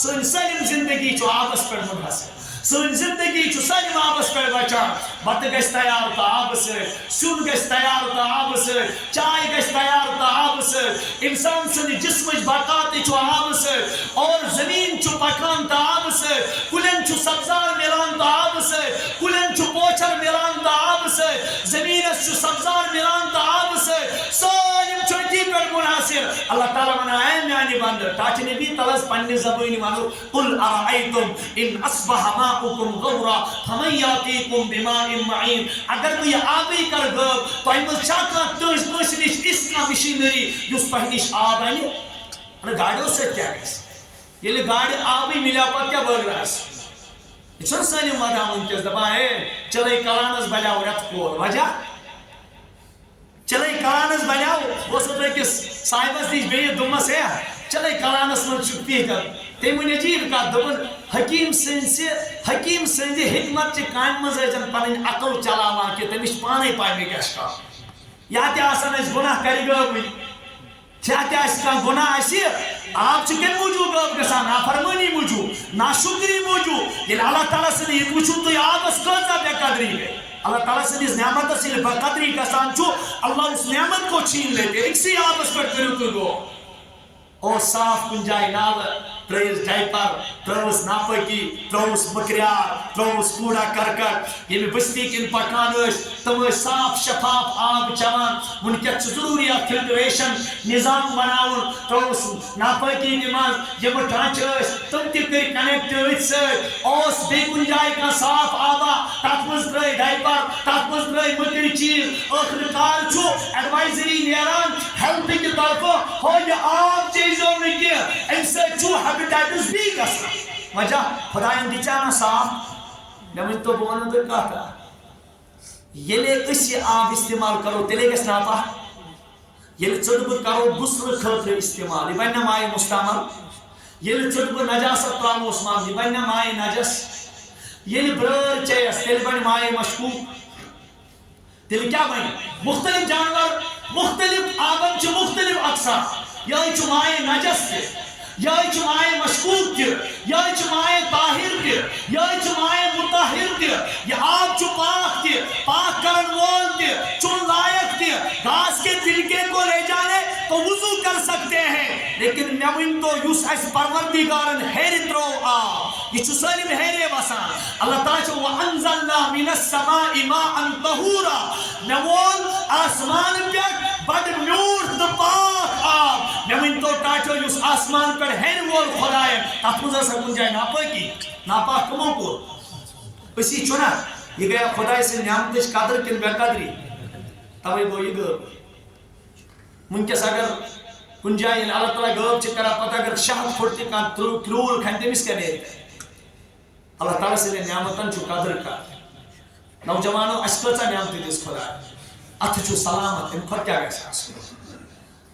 سن سلم زندگی چھو آبس پر منحصر. سن زندگی چھو سلم آبس پر بچان. بت گش تیار تا آب سے سن گش تیار تا آب سے چائے گش تیار تا آب سے انسان سن جسم بقات چھو آب سے اور زمین چھو پکان تا آب سے کلن چھو سبزار ملان تا آب سے کلن چھو پوچھر ملان تا آب سے زمین چھو سبزار ملان تا آب سے سالم چھوٹی پر منحصر. اللہ تعالیٰ منا ہے میانی بندر تاچ نبی تلس پنی زبانی مانو قل ارائیتم ان اصبح ماؤکم غورا فمن یاتیکم بماء معین. اگر تو یہ آبی کر گو تو ایمز چاکا تنس نش اس کا مشینری جس پہنش آب آئینی انہا گاڑیوں سے کیا گیس یہ لئے گاڑی آبی ملا پر کیا بڑھ رہا ہے چھن سانی مدام انکیز دبا ہے چلے کلانس بلیاو رت کور وجہ چلے کلانس بلیاو وہ سب ہے کس صاحبس دیش بے دمس ہے چلے کلانس من چکتی کر تیمون عجیب کا دبن حکیم سنزی حکمت چی کائم مزے جن پنن عقل چلاوان کہ تمیش پانے پائے میں گشتا یا تی آسان اس گناہ کری گا بھی کیا تی آسان کا گناہ ایسی آپ چکے موجود گا بکسا نافرمانی موجود ناشکری موجود یہ اللہ تعالیٰ سے یہ موجود تو یہ آپ اس قدر بے قدری ہے. اللہ تعالیٰ سے اس نعمت سے بے قدری کا سان چھو اللہ اس نعمت کو چھین لیتے ایک سی آپ اس پر کرو تو گو اور صاف کنجائی ناو تریس ڈائپر تروس ناپکی تروس مکریار تروس کوڑا کرکٹ یہ بھی بستی کن پکانوش تم صاف شفاف آب چوان ان کے ضروریات فلٹریشن نظام بناون تروس ناپکی نماز یہ ڈانچس تم تک کنیکٹ اوس بے کنجائی کا صاف آبا تاتمز ترائی ڈائپر تاتمز ترائی مکری چیز آخر کار چھو ایڈوائزری نیران ہیلتھ کی طرف ہو یہ آب چیزوں میں کیا ان سے چھو ہیپیٹائٹس بھی گسا وجہ خدایان دیچانا صاحب میں من تو بونا تو کہتا یہ لے اسی آب استعمال کرو تلے گس ناپا یہ لے چڑب کرو گسر خطر استعمال یہ بننا مائی مستعمل یہ لے چڑب نجاست رام عثمان یہ بننا مائی نجس یہ لے برر چیس تل بن مائی مشکوک تل کیا بنی مختلف جانور مختلف آبن چھ مختلف اقسام یا چھ مائی نجس کے یا چھ مائے مشکوک کے یا چھ مائے طاہر کے یا چھ مائے مطہر کے یہ آپ چھ پاک کے پاک کرن وول کے چون لائق کے گاس کے تلکے کو لے جانے تو وضو کر سکتے ہیں لیکن نوین تو یوس ایس پروردگارن ہیری ترو یہ چھ سالم ہیرے وسان اللہ تعالیٰ چھو وَأَنزَلْنَا مِنَ السَّمَاءِ مَاءً طَهُورًا نوول آسمان پیٹ بڑھ میور دپاک آپ نوین تو ٹاچو یوس آسمان پر ہیر وول خدای تحفظہ سکن جائے ناپاک کموں کو اسی چنا یہ گیا خدای سے نعمتش قدر کن بے قدری تبھی وہ یہ گھر منکس اگر کن جائے اللہ تعالیٰ گھر چکرہ پتہ اگر شہد پھڑتی کان ترول کھنتے مس کرنے اللہ تعالیٰ سے نعمتن چھو قدر کا نوجوانوں اشکلتا نعمتی دیس خدای اتھ چھو سلامت ان خود کیا گیسا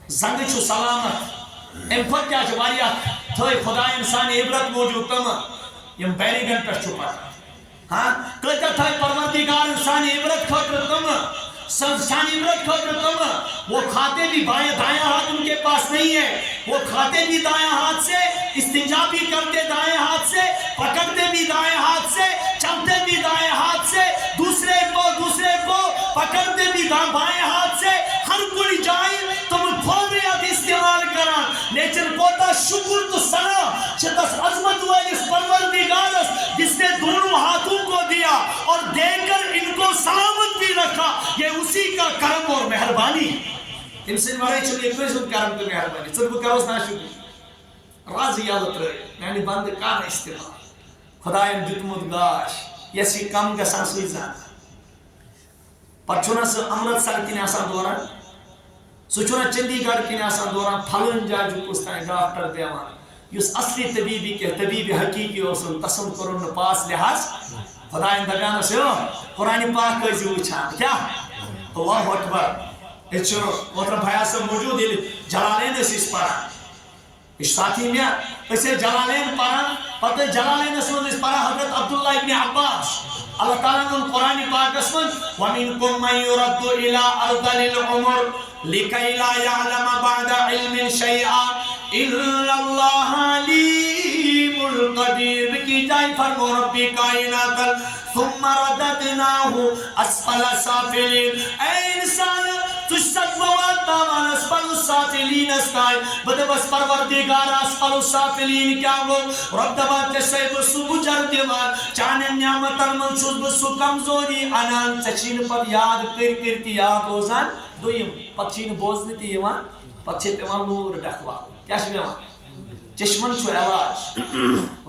زنگ چھو سلامت ان خود کیا چھواریا تھوئی خدا انسان عبرت موجود تم یم بیری گن پر چھپا ہاں کہتا تھوئی پروردگار انسان عبرت خطر تم انسان عبرت خطر تم وہ کھاتے بھی دائیں ہاتھ ان کے پاس نہیں ہے وہ کھاتے بھی دائیں ہاتھ سے استنجا بھی کرتے دائیں ہاتھ سے پکڑتے بھی دائیں ہاتھ سے چلتے بھی دائیں ہاتھ سے دوسرے کو پکڑتے بھی بائیں ہاتھ سے ہر کوئی جائے تم فوریت استعمال کرا لیکن بچن کوتا شکر تو سنا چھتس عظمت والس پروردگارس جس نے دونوں ہاتھوں کو دیا اور دے کر ان کو سلامت بھی رکھا. یہ اسی کا کرم اور مہربانی. تم سن ورے چھن ایک سن کرم تو مہربانی ژٕ بہٕ کروس نا شکر راضی یلہٕ ترٲیِتھ میانہِ بندٕ کر استعمال. خداین دیُتمُت گاش یس یہ کم گژھان سُے زانان. پتہٕ چھُنہ سُہ امرتسر کِنۍ آسان دوران سُہ چھُنہ چندی گڑھ کِنۍ آسان دوران پھلٲنۍ جایہِ چھُ کُس تانۍ ڈاکٹر بیٚہوان. یُس اصلی طبیب حقیقی اوسُن تسُنٛد کوٚرُن نہٕ پاس لحاظ. خداین دپیانس یو قرآن پاک ٲسِو وٕچھان کیٛاہ اللہ اکبر. ییٚتہِ چھُ اوترٕ بھیا صٲب موجوٗد ییٚلہِ جلالین ٲسۍ أسۍ پران. یہ ساتھی مےٚ أسۍ ٲسۍ جلالین پران پتہٕ ٲسۍ جلالینس منٛز أسۍ پران حضرت عبداللہ ابن عباس. اللہ تعالیٰ ووٚن قرآن پاکس منٛز وَمِنکُم مَن یُرَدُّ إِلَىٰ أَرْذَلِ الْعُمُرِ لِکَیْ لَا یَعْلَمَ بَعْدَ عِلْمٍ شَیْئًا إِلَّا اللَّهَ عَلِیمُ الْقَدِیرُ. بیٚکِس جایہِ فرمو ربِ کائنات ثُمَّ رَدَدْنَاهُ أَسْفَلَ سَافِلِينَ. اے انسان ژٕ چھُسکھ بہٕ واتناوان أسفل سافلینس تانۍ. بہٕ دپس پروردگار أسفل سافلین کیٛاہ گوٚو؟ رب دپان ژےٚ چھُسے بہٕ سُہ بُجر دِوان چانٮ۪ن نعمتن منٛز چھُس بہٕ سُہ کمزوری انان ژےٚ چھی نہٕ پتہٕ یاد کٔرۍ تہِ یاد روزان. دوٚیِم پتہٕ چھی نہٕ بوزنہٕ تہِ یِوان پتہٕ چھے پیٚوان لوٗر ڈکھواوٕنۍ. کیٛاہ چھُ پیٚوان؟ چشمن چھُ علاج.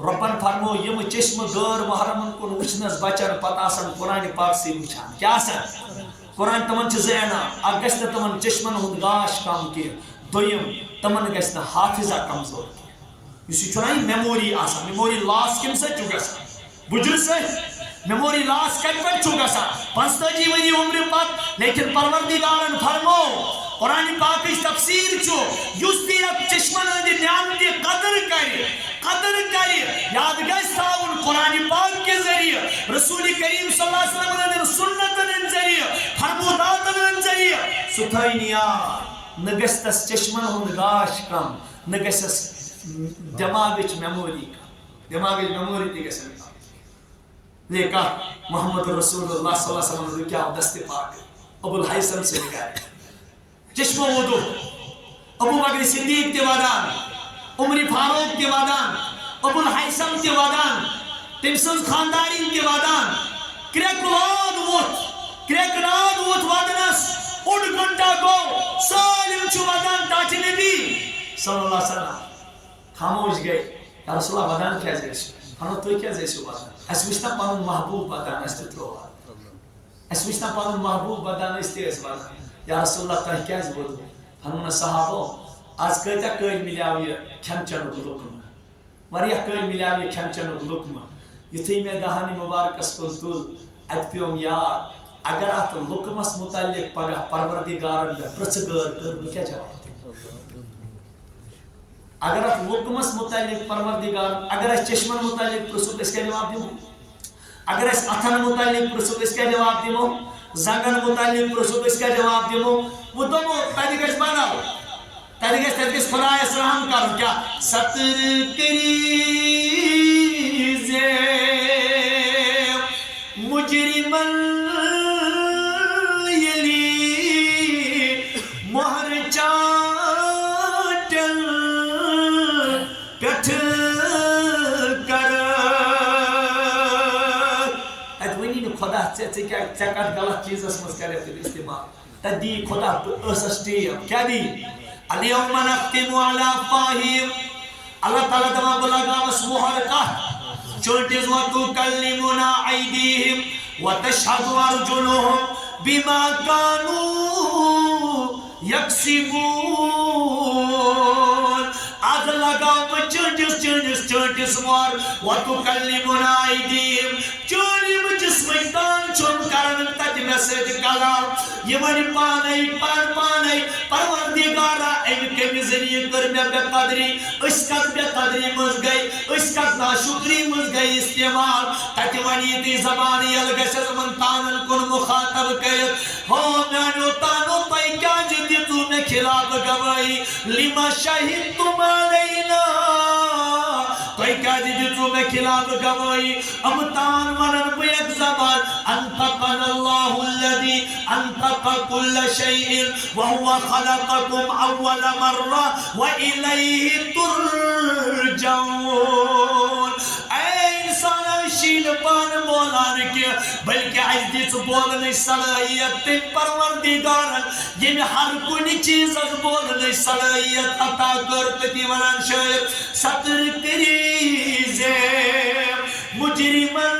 رۄبن فرمو یِم چشمہٕ غٲر محرمن کُن وٕچھنس بچن پتہٕ آسن قرآن پاکسٕے وٕچھان. کیٛاہ آسن؟ قرآن تمن چھُ زٕ انعام. اکھ گژھِ نہٕ تمن چشمن ہُنٛد گاش کم کینٛہہ. دوٚیِم تمن گژھِ نہٕ حافظہ کمزور کینٛہہ. یُس یہِ چھُنہ یہِ میموری آسان میموری لاس کمہِ سۭتۍ چھُ گژھان؟ بُجرٕ سۭتۍ. میموری لاس کتہِ پٮ۪ٹھ چھُ گژھان؟ 45 ؤری عمرِ پتہٕ. لیکن پروردگارن فرمو قرآن پاکٕچ تفسیٖر چھُ یُس تہِ یتھ چشمن ہٕنٛدِ نعمتہِ قدر کرِ یاد گژھِ تھاوُن قرآن پاک کے ذریعہ رسول کریم صلی اللہ علیہ وسلم ہٕنٛدٮ۪ن سُنتن ہٕنٛدِ ذریعہ فرموداتن ہٕنٛدِ ذریعہ سُہ تھٲیِن یاد. نہ گژھِ تس چشمن ہُنٛد گاش کم نہ گژھٮ۪س دٮ۪ماغٕچ میموری کم. دٮ۪ماغٕچ میموری تہِ گژھن کم. لے کتھ محمد رسول اللہ صلی اللہ علیہ وسلم رُکیاو دستِ پاک ابوالحیثم سٕنٛدِ گرِ. چشمہ وضو ابو بکر صدیق تہِ ودان عمر فاروق تہِ ودان ابوالحیثم تہِ ودان تٔمۍ سٕنٛز خاندارِنۍ تہِ ودان. کرٛٮ۪کہٕ ناد ووت ودنس. اوٚڑ گھنٹہ گوٚو سٲلِم چھُ ودان ٹاٹھہِ نبی صلی اللہ علیہ وسلم خاموش گٔے. یا رسول اللہ ودان کیٛازِ ٲسِو؟ ونو تُہۍ کیٛازِ ٲسِو ودان؟ اَسہِ وٕچھ نا پنُن محبوٗب ودان اَسہِ تہِ ترٛوو ودُن. اَسہِ وٕچھ نا پنُن محبوٗب ودان أسۍ تہِ ٲسۍ ودان. یا رسول اللہ تۄہہِ کیٛازِ ووٚدوٕ؟ فرمونس صحابو آز کۭتیاہ کٲلۍ مِلیو یہِ کھٮ۪ن چٮ۪نُک لُقمہٕ. واریاہ کٲلۍ مِلیو یہِ کھٮ۪ن چٮ۪نُک لُقمہٕ. یُتھُے مےٚ دہانہِ مُبارکس کُن تُل اَتہِ پیوٚم یاد اگر اتھ لُقمس متعلق پگاہ پروردگارن مےٚ پرٛژھٕ غٲر کٔر بہٕ کیٛاہ جواب دِمہٕ؟ اگر اتھ لُقمس متعلق پروردگارن اگر أسۍ چشمن متعلق پرٛژھُکھ أسۍ کیٛاہ جواب دِمو؟ اگر أسۍ اتھن متعلق پرٛژھُکھ أسۍ کیٛاہ جواب دِمو؟ زنگن متعلق پرٛژھُکھ أسۍ کیٛاہ جواب دِمو؟ وۄنۍ دوٚپمو تتہِ گژھِ بدل. تتہِ گژھِ خۄدایس رحم کرُن. کیٛاہ ستر کٔرِزِ مجرمن ییٚلہِ مۄہر چاٹٮ۪ن پٮ۪ٹھٕ کرٕ. اتہِ ؤنی نہٕ خۄدا ژےٚ کتھ غلط چیٖزس منٛز کرکھ تیٚلہِ استعمال. تتہِ دی خۄدا ٲسس ٹیپ کیٛاہ دی؟ اليوم نختم على افواههم. اللہ تعالیٰ دپان بہٕ لگاوس مۄہر کتھ چٲنٹِس وتکلمنا ایدیہم وتشہد ارجلہم بما كانوا یکسبون. آز لگاو بہٕ چٲنٹِس مۄہر وتکلمنا ایدیہم. چٲنۍ یِم جسمٕکۍ تان چھُم کران تتہِ مےٚ سۭتۍ کلام. یہِ وَنہِ پانے پروردگارا امہِ کمہِ ذٔریعہٕ کٔر مےٚ بے قدری. أسۍ کتھ بے قدری منٛز گٔے أسۍ کتھ ناشُکری منٛز گٔے استعمال. تتہِ وَنہِ ییٚتہِ زبان ییٚلہِ گژھٮ۪س یِمن تانن کُن مُخاطب کٔرِتھ ہو میانیو تانو تۄہہِ کیٛازِ دِژوٕ مےٚ خلاف گوٲہی؟ لِما شہدتُم علینا. تۄہہِ کیٛازِ دِژوٕ مےٚ خلاف گواہی امتان ونن بیک زبان انطقنا اللہ الذي انطق كل شيء وهو خلقكم اول مرة وإليه ترجعون. اے انسان شین پان بولان کی بلکہ عزیز بولنے صلاحیت تم پروردگارن یم ہر کن چیز بولنے صلاحیت عطا کرتی ونان شاعر سطر کری زیم مجرمن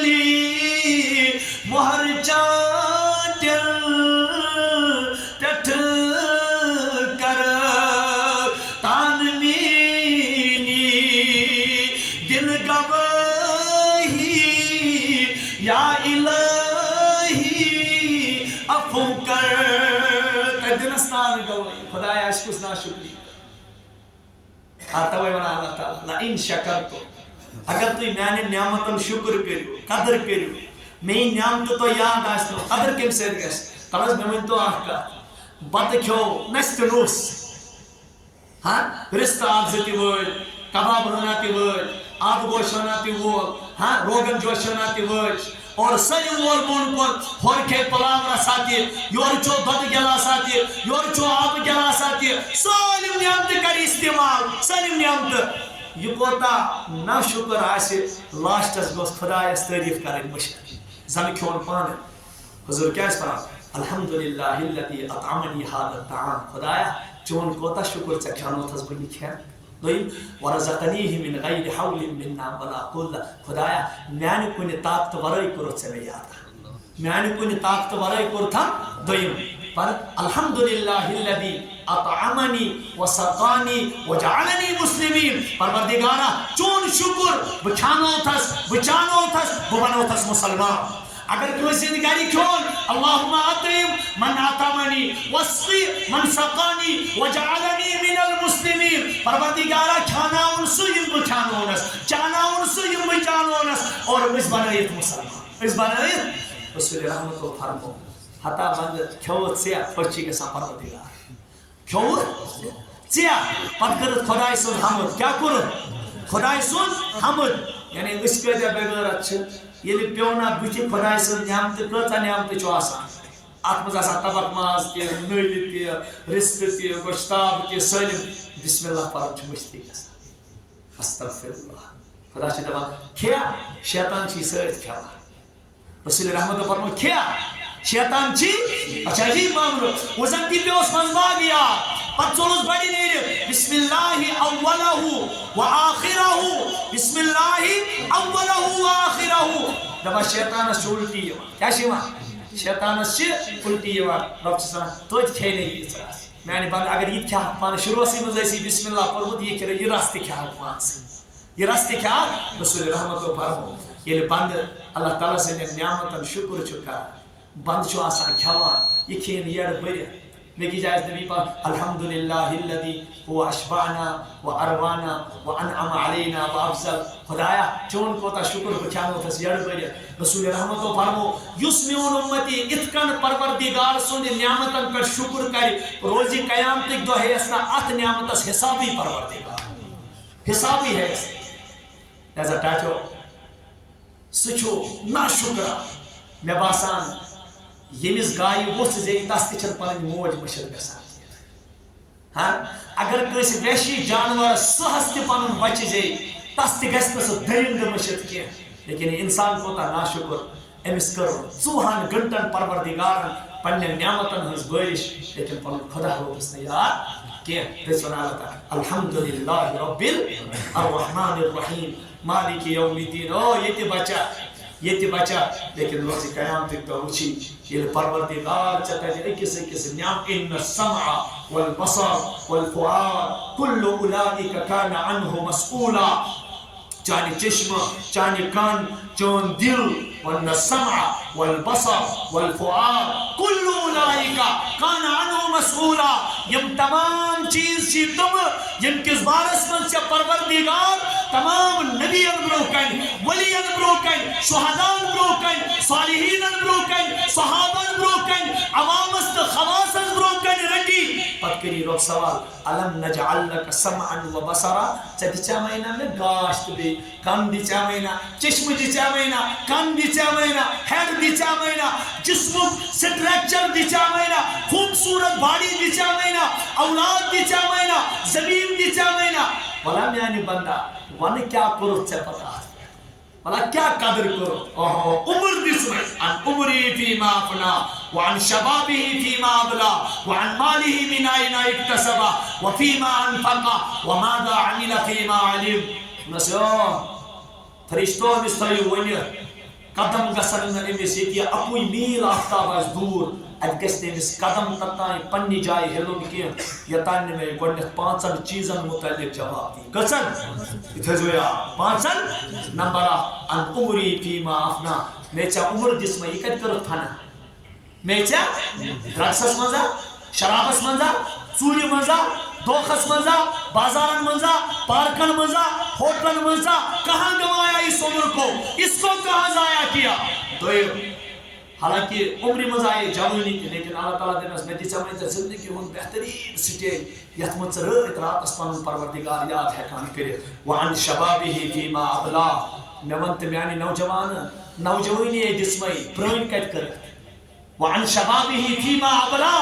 لی مہر چاٹل ٹٹ کر تانمینی دل گواہی یا الہی افو کر دنستان گواہی خدایا اس کس نا شکری آتا ہوئے ونا اللہ تعالیٰ لئن شکرتو اگر تو میانے نعمتن شکر کریو قدر کریو میں نعمت تو یاد آسنو قدر کم سے گیس تلس میں من تو آخا بات کھو نست نوس ہاں رست آگزتی ورد کباب ہناتی ورد آب گوش ہناتی ورد ہاں روگن جوش ہناتی ورد اور سلیم وول بون کون ہورکے پلام رساتی یور چو دد گلا ساتی یور چو آب گلا ساتی سلیم نعمت کر استعمال سلیم نعمت یہ کوتا نا شکر آسی لاشتس گوست خدا اس تعریف کریں مشکل زن کیون پانے حضور کیا اس پر الحمدللہ اللذی اطعمنی هذا الطعام خدایا چون کوتا شکر چکھانو تھز بنی کھین دویم ورزقنیہ من غیر حول مننا ولا قوة خدایا میانی کنی طاقت ورائی کرو چے میں یادا میانی کنی طاقت ورائی کرو تھا دویم پر الحمدللہ اللذی اطعمنی وسقانی وجعلنی مسلمین پروردگارا چون شکر بچانو تھس ببنو تھس مسلمان اگر کوئی زندگاری کھون اللہم اطعم من اطعمنی واسقی من سقانی وجعلنی من المسلمین پروردگارا کھانا انسو یم بچانونس چانا انسو یم بچانونس اور اس بنایت مسلمان اس بنایت رسول رحمت و فرمو حتی بند کھوت سیا پچی کے ساں پروردگار کھوت سیا پت کرت خدای سن حمد کیا کرت خدای سن حمد یعنی اس کے دے بغیر اچھا یہ پیونا بچی خدای سن نعمت کتا نعمت چو آسان آتمز آسان طبق ماز کے نولی کے رزق کے گوشتاب کے سلم بسم اللہ پرم چو مشتی کسا استغفر اللہ خدا چی دبا کیا شیطان چی سرد کیا رسول رحمت فرمو کیا شیطان چی اچھا جی معاملو وزن کی پیوس منزبا گیا پتولوس بڑی نیرے بسم اللہ اولہ و آخرہ بسم اللہ اولہ و آخرہ دبا شیطان اس چولتی ہے کیا شیما شیطان اس چولتی ہے رب چسنا تو ایت کھیلے ہی اس راس میں نے بند اگر یہ کیا پانا شروع سے مزیسی بسم اللہ پرمود یہ کرے یہ راستے کیا حکمان سے یہ راستے کیا رسول رحمت و فرمو یہ بند اللہ تعالیٰ سے نعمتاً شکر چکا بند چو آسان کھوان یہ کھین یہ بڑی لیکن جائز نبی پاک الحمدللہ اللذی هو اشبعنا و اروانا و انعم علینا و افضل خدایا چون کو تا شکر بچانو تس یڑ بڑی رسول رحمت و فرمو یس میون امتی اتکن پروردگار سن نعمتن پر شکر کری روزی قیام تک دو ہے اسنا ات نعمتس حسابی پروردگار حسابی ہے اس لہذا ٹاٹو سچو نا شکر میں باسان یمس گائے وس زی تس تچن پن موج مشر گسان ہاں اگر کس وحشی جانور سہس تہ پن بچہ زی تس تہ گژھِ نہٕ سُہ درندٕ مشت کی لیکن انسان کوتا ناشکر امس کر 24 گھنٹن پروردگارن پنہ نعمتن ہز بارش لیکن پن خدا روس نہ یاد کی الحمدللہ رب الرحمن الرحیم مالک یوم الدین او یہ بچہ لیکن روزی قیام تک تو اچھی یہ پروردگار چاہتا ہے اکس نعم ان السمع والبصر والفؤاد كل اولئک کان عنہ مسئولا چانی چشم چانی کان چون دل وَأَنَّ السَّمْعَ وَالْبَصَرَ وَالْفُؤَادَ كُلُّ أُولَٰئِكَ كَانَ عَنْهُ مَسْئُولًا یم تمام چیز چھ تم یم کس بارس من سے پروردگار تمام نبیان برو کن ولیان برو کن شہدان برو کن صالحین برو کن صحابان برو کن عوامس تو خواصس برو کن رٹی پت کری رب سوال الم نجعل لك سمعا وبصرا چا مینا میں گاشت دے کان دی چا مینا چشم دی چا مینا کان دی چا مینا ہیڈ دی چا مینا جسم سٹرکچر دی چا مینا خوبصورت باڈی دی چا مینا اولاد دی چا مینا زمین دی چا مینا بلا میانی بندہ ون کیا کرو چا پتا بلا کیا قدر کرو عمر دس میں ان عمری فیما افنا وعن شبابه فيما أبلى وعن ماله من أين اكتسب وفيما أنفق وماذا عمل فيما علم نسيان فرشتوں مستوی ونی قدم گسن امس یہ اکوئی میل آفتاب آس دور ات گس تمس قدم تتان پنی جائے ہلن کی یتان میں گۄڈنیتھ پانچن چیزن متعلق جواب دی گژھن تھزویا پانچن نمبر ان عمری فیما افنا میں چا عمر جس میں یہ کت کرو تھانا میں چا ڈرگسس منزا شرابس منزا چوری منزا دوخس منزا بازارن منزا پارکن منزا ہوٹلن منزا کہاں گوایا اس عمر کو اس کو کہاں ضائع کیا تو حالانکہ عمری مزائے جوانی کی لیکن اللہ تعالیٰ دن اس میں دیچا میں زندگی ہون بہترین سٹیج یتمت سے رات رات اسپان پروردگار یاد ہے کان کرے وعن شبابه فیما ابلا نونت میانی نوجوانی جسمائی پرین کٹ کر وعن شبابه فیما ابلا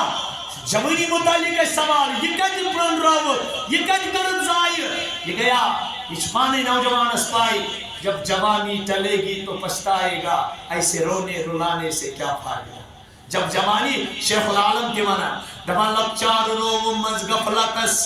جوانی متعلق سوال یہ کج پرن راو یہ کج کرن ضائع یہ گیا اچھپانے نوجوان اسپائی جب جوانی ٹلے گی تو پچھتائے گا ایسے رونے رلانے سے کیا فائدہ جب جوانی شیخ العالم کے مانا دبا لکچار رو مز غفلتس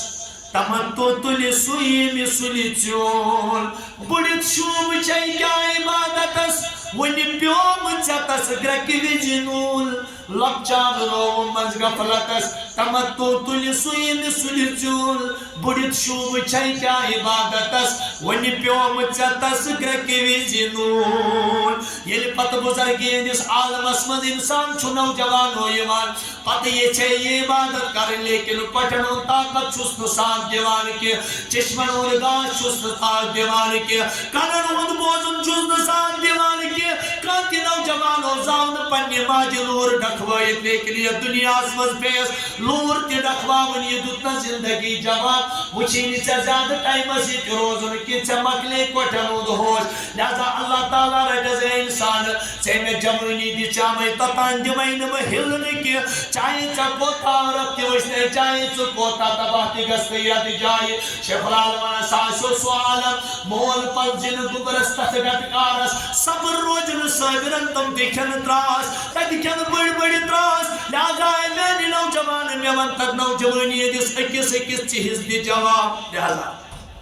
تمتو تلی سوئی مسلی چون بڑت شوم چائی کیا عبادتس ونی پیوم چتس گرکی ویجنون لکچار رو مز غفلتس تمتو تلی سوئی مسلی چون بڑت شوم چائی کیا عبادتس ونی پیوم چتس گرکی ویجنون یلی پت بزرگی اس عالم اسمد انسان چھنو جوان ہو یوان پت یہ چھے یہ عبادت کر لیکن پٹنو طاقت چھسن ساتھ دیوان کے چشمن اور گاش چھسن ساتھ دیوان کے کنن ہند بوزن چھسن ساتھ دیوان کے کانتی نو جوان ہو زاون پنی ماجی لور ڈکھوائیت لیکن یہ دنیا اسمد پیس لور تی ڈکھواون یہ دتنا زندگی جواب وچینی چا زیادہ ٹائم اسی روزن کی چا مکلے کوٹنو دہوش لہذا اللہ تعالیٰ رجز انسان سے میں جمعنی دی چامے تتان دیمین میں ہلنے کی چاہے چا کوتا رکھتی وشنے چاہے چا کوتا تباہتی گستی یادی جائے شیخ العالمان ساسو سوالم مول پر جن گبرستت گتکارس صبر روجن صبرن تم دیکھن تراس تدکھن بڑ بڑ تراس لہذا میں نوجوان میں من تک نوجوانی دیس اکس اکس چیز دی جواب لہذا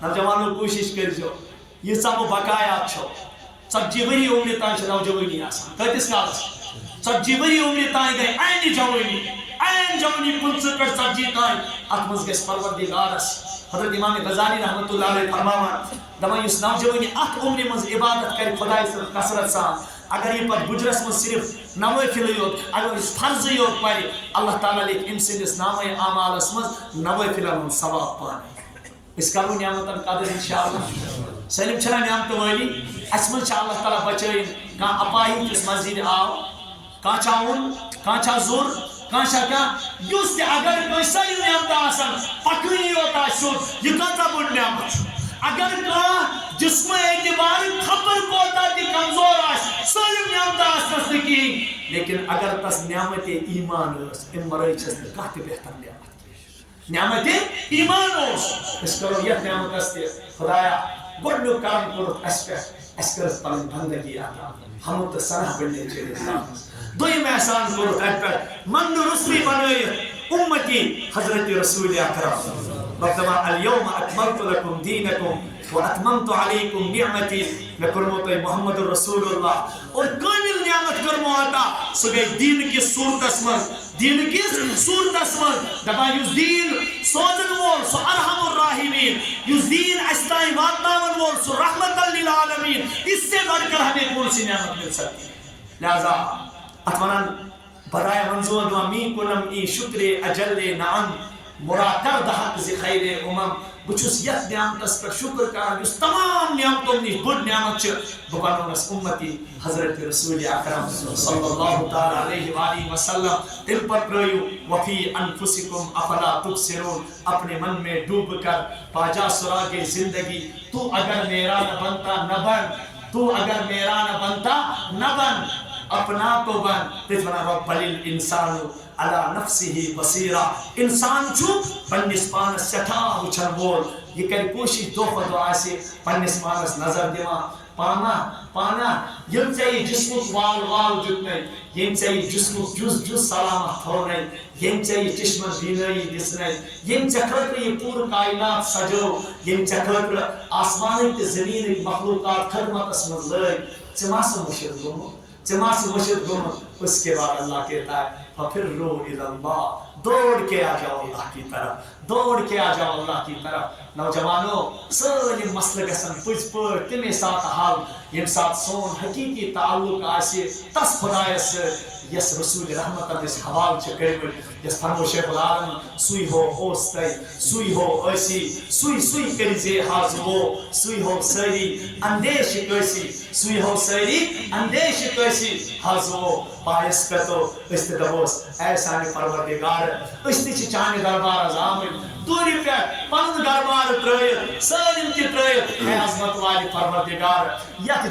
نوجوانوں کوشش کر جو یہ سب بقایات چھو سبجی وری عمری تان چھ نوجوانی آسان کتس کالس سبجی وری عمری تان گئی این جوانی پنچ کر سبجی تان اتمز گس پروردگارس حضرت امام غزالی رحمت اللہ علیہ فرماوان دما اس نوجوانی اخ عمری مز عبادت کر خدای سے کثرت سان اگر یہ پر گجرس میں صرف نوافل یوت اگر اس فرض یوت پڑی اللہ تعالیٰ لیک امسن اس نام اعمال اسمز نوافل من ثواب پانے اس کرو نعمتن قدر انشاءاللہ سلیم چھنا نعمت والی اسمن چھ اللہ تعالیٰ بچائیں کان اپاہی کس مسجد آو کان چاون کان چا زور کان چا کیا یوس تی اگر کوئی سلیم نعمت آسن پکڑی ہوتا شد یہ کتا بڑ نعمت اگر کان جسم اعتبار خبر کوتا تی کمزور آس سلیم نعمت آسن کی لیکن اگر تس نعمت ایمان اس امرائی چست کہتے بہتر نعمت ایمان اس کرو یہ نعمت استے خدایا گوڑنو کام کرو اس کرس پرن بندگی آتا ہم تو سنہ بننے چاہیے دوئی احسان کرو پر من رسوی بنائی امتی حضرت رسول اکرم وقتما اليوم اکملت لکم دینکم واتممت علیکم نعمتی لکرمت محمد رسول اللہ اور کامل نعمت کرمو آتا سو گئی دین کی صورت اسمن دین کی صورت اسمن دبا یوز دین سوزن وول سو ارحم الراحمین یوز دین استائی واتناون وول سو رحمت للعالمین اس سے بڑھ کر ہمیں کون سی نعمت مل سکتی لہذا اتمنان برائے منظور دعا می کنم ای شکر اجل نعم مراتر دحق زی خیر بچس یت نعمتس پر شکر کران اس تمام نعمتوں نش بڑ نعمت بکنس امتی حضرت رسول اکرم صلی اللہ تعالی علیہ وآلہ وسلم دل پر پریو وفی انفسکم افلا تبصرون اپنے من میں ڈوب کر پاجا سراغ زندگی تو اگر میرا نہ بنتا نہ بن تو اگر میرا نہ بنتا نہ بن اپنا تو بن تجھنا رب الانسان علی نفسه بصیرہ انسان چھو پنس پانس سٹھا وچھن وول یہ کر کوشش دو خدعا سے پنس پانس نظر دیوان پانا یم چاہیے جسمک وال جتنے یم چاہیے جسمک جز سلامت تھوڑنے یم چاہیے چشم بینائی دسنے یم چکر یہ پور کائنات سجو یم چکر آسمان تے زمین مخلوقات خدمت اسمن لئے چماس مشہد گمت اس کے بعد اللہ کہتا ہے فَفِرُّوا إِلَى اللَّهِ دوڑ کے آ جاؤ اللہ کی طرف دوڑ کے آ جاؤ اللہ کی طرف نوجوانوں ساری مسئلہ گسن پوچھ پوچھ تمہیں ساتھ حال یم ساتھ سون حقیقی تعلق آسی تس خدایس یس رسول رحمت اس حوال چکر یس فرمو شیخ العالم سوئی ہو اوستی سوئی ہو ایسی سوئی کری زی حاضر سوئی ہو سری اندیش کیسی سوئی ہو سری اندیش کیسی حاضر پایس پتو استدبوس ایسا نے پروردگار استی چانے دربار ازامر دوری پہ پن دربار ترائیت سالم کی ترائیت اے عظمت والی پروردگار یک